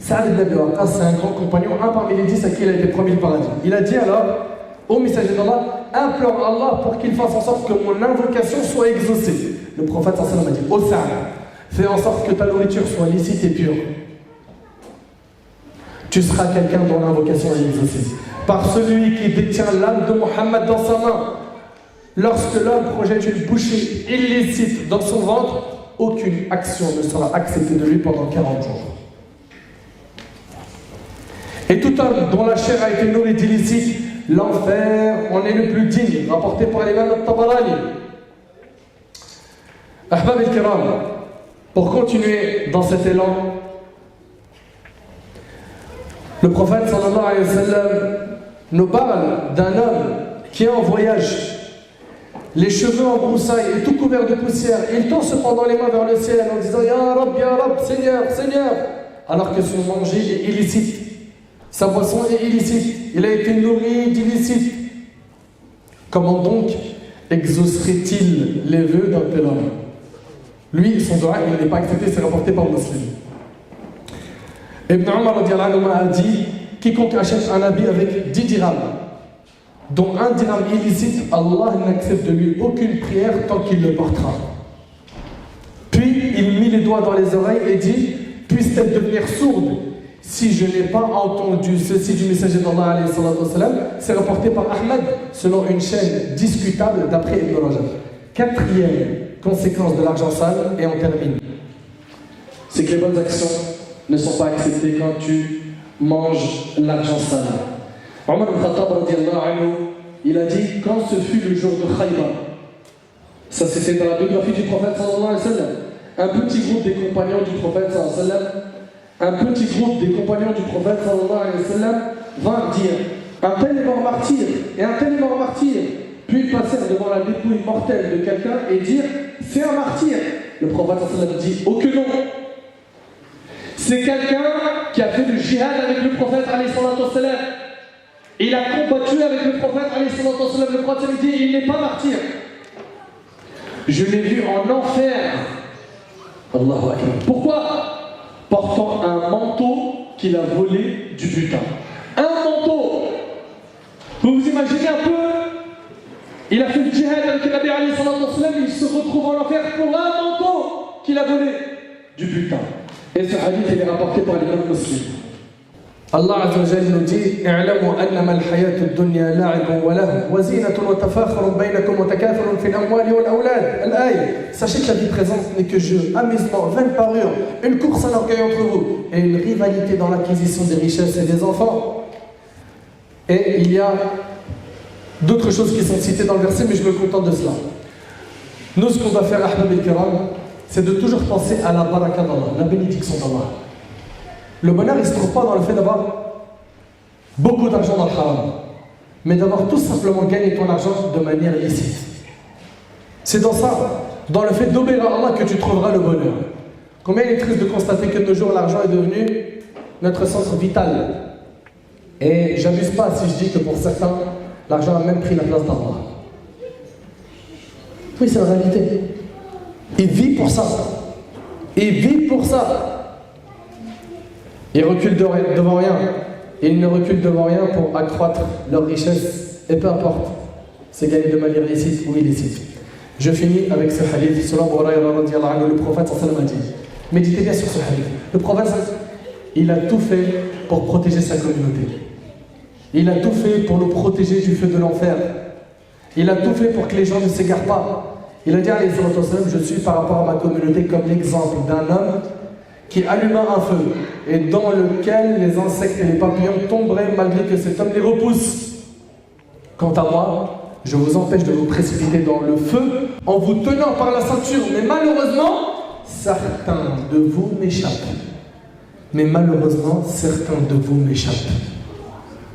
Sa'ad ibn Abi Waqqas, c'est un grand compagnon, un parmi les 10 à qui il a été promis le paradis. Il a dit alors, ô messager d'Allah, implore Allah pour qu'il fasse en sorte que mon invocation soit exaucée. Le prophète sallallahu alayhi wa sallam a dit, ô Sa'ad, fais en sorte que ta nourriture soit licite et pure. Tu seras quelqu'un dont l'invocation est exaucée. Par celui qui détient l'âme de Mohammed dans sa main. Lorsque l'homme projette une bouchée illicite dans son ventre, aucune action ne sera acceptée de lui pendant 40 jours. Et tout homme dont la chair a été nourrie d'illicite, l'enfer en est le plus digne, rapporté par l'imam al-Tabarani. Ahbab al-Kiram, pour continuer dans cet élan, le prophète sallallahu alayhi wa sallam nous parle d'un homme qui est en voyage, les cheveux en broussailles et tout couvert de poussière. Il tend cependant les mains vers le ciel en disant Ya Rab, Seigneur, Seigneur, alors que son manger est illicite, sa boisson est illicite, il a été nourri d'illicite. Comment donc exaucerait-il les vœux d'un tel homme? Lui, son dua, il n'est pas accepté, c'est rapporté par Muslim. Ibn Umar a dit, quiconque achète un habit avec 10 dirhams, dont un dirham illicite, Allah n'accepte de lui aucune prière tant qu'il le portera. Puis il mit les doigts dans les oreilles et dit, puisse-t-elle devenir sourde si je n'ai pas entendu ceci du messager d'Allah alayhi salatu wassalam. C'est rapporté par Ahmed selon une chaîne discutable d'après Ibn Rajab. 4e conséquence de l'argent sale, et on termine, c'est que les bonnes actions ne sont pas acceptées quand tu manges l'argent sale. Omar ibn Khattab radiallahu anhu, il a dit, quand ce fut le jour de Khaybar, ça c'était dans la biographie du prophète sallallahu alayhi wa sallam, un petit groupe des compagnons du prophète sallallahu alayhi wa sallam, sallallahu alayhi wa sallam vint dire, un tel est mort martyr, et un tel est mort martyr. Puis ils passèrent devant la dépouille mortelle de quelqu'un et dirent, c'est un martyr. Le prophète sallallahu alayhi wa sallam dit, oh que non. C'est quelqu'un qui a fait le jihad avec le prophète alayhi salatu wa sallam. Il a combattu avec le prophète alayhi salatu wa sallam. Le prophète dit, il n'est pas martyr. Je l'ai vu en enfer. Allahu Akbar. Pourquoi? Portant un manteau qu'il a volé du butin. Un manteau. Vous vous imaginez un peu? Il a fait le djihad avec le Nabi alayhi salatu wa sallam, il se retrouve en enfer pour un manteau qu'il a volé du butin. Et ce hadith il est rapporté par l'imam Muslim. Allah Azza wa Jalla nous dit i'lamu annama al-hayatu ad-dunya la'ibun wa lahu wa zinatun wa tafakhurun bainakum wa takathurun fil amwali wal awlad. Al-aya. Sachez que la vie présente n'est que jeu, amusement, vaine parure, une course à l'orgueil entre vous et une rivalité dans l'acquisition des richesses et des enfants. Et il y a d'autres choses qui sont citées dans le verset, mais je me contente de cela. Nous, ce qu'on va faire, Ahbab al-Kiram, c'est de toujours penser à la baraka d'Allah, la bénédiction d'Allah. Le bonheur, il ne se trouve pas dans le fait d'avoir beaucoup d'argent dans le haram, mais d'avoir tout simplement gagné ton argent de manière illicite. C'est dans ça, dans le fait d'obéir à Allah, que tu trouveras le bonheur. Combien il est triste de constater que de nos jours, l'argent est devenu notre centre vital. Et j'abuse pas si je dis que pour certains, l'argent a même pris la place d'Allah. Oui, c'est la réalité. Il vit pour ça. Il vit pour ça. Ils reculent devant rien. Ils ne reculent devant rien pour accroître leur richesse. Et peu importe, c'est gagné de manière licite ou illicite. Je finis avec ce hadith. Selon Abu Hurayra radiyallahu anhu, le prophète sallallahu alayhi wa sallam a dit, méditez bien sur ce hadith. Le prophète, il a tout fait pour protéger sa communauté. Il a tout fait pour nous protéger du feu de l'enfer. Il a tout fait pour que les gens ne s'égarent pas. Il a dit, je suis par rapport à ma communauté comme l'exemple d'un homme qui alluma un feu et dans lequel les insectes et les papillons tomberaient malgré que cet homme les repousse. Quant à moi, je vous empêche de vous précipiter dans le feu en vous tenant par la ceinture. Mais malheureusement, certains de vous m'échappent.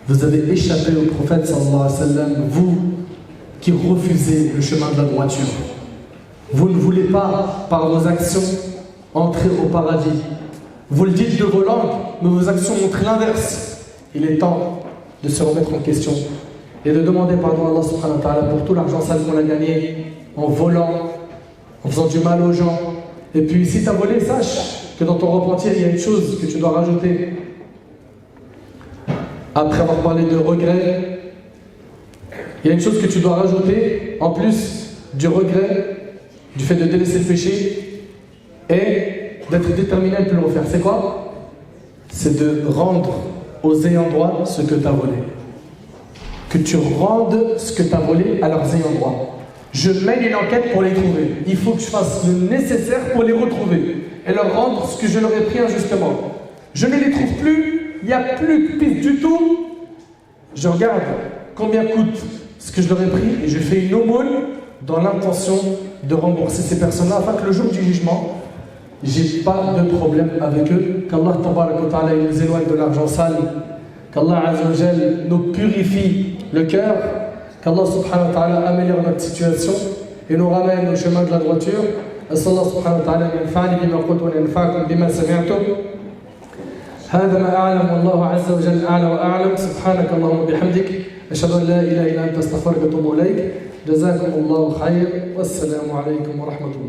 Vous avez échappé au prophète sallallahu alayhi wa sallam, vous qui refusez le chemin de la droiture. Vous ne voulez pas, par vos actions, entrer au paradis. Vous le dites de vos langues, mais vos actions montrent l'inverse. Il est temps de se remettre en question et de demander pardon à Allah subhanahu wa ta'ala pour tout l'argent sale qu'on a gagné en volant, en faisant du mal aux gens. Et puis si tu as volé, sache que dans ton repentir, il y a une chose que tu dois rajouter. Après avoir parlé de regret, il y a une chose que tu dois rajouter, en plus du regret, du fait de délaisser le péché, et d'être déterminé à ne plus le refaire. C'est quoi? C'est de rendre aux ayants droit ce que tu as volé. Que tu rendes ce que tu as volé à leurs ayants droit. Je mène une enquête pour les trouver. Il faut que je fasse le nécessaire pour les retrouver et leur rendre ce que je leur ai pris injustement. Je ne les trouve plus, il n'y a plus de piste du tout. Je regarde combien coûte ce que je leur ai pris et je fais une aumône dans l'intention de rembourser ces personnes-là afin que le jour du jugement, j'ai pas de problème avec eux. Qu'Allah tabaraka wa ta'ala nous éloigne de l'argent sale. Qu'Allah Azza wa Jal nous purifie le cœur. Qu'Allah subhanahu wa ta'ala améliore notre situation et nous ramène au chemin de la droiture. أسأل الله سبحانه وتعالى أن ينفعني بما قلت وأن ينفعكم بما سمعتم. هذا ما أعلم والله عز وجل أعلى وأعلم. سبحانك اللهم وبحمدك أشهد أن لا إله إلا أنت أستغفرك وأتوب إليك. جزاكم الله خير والسلام عليكم ورحمة الله.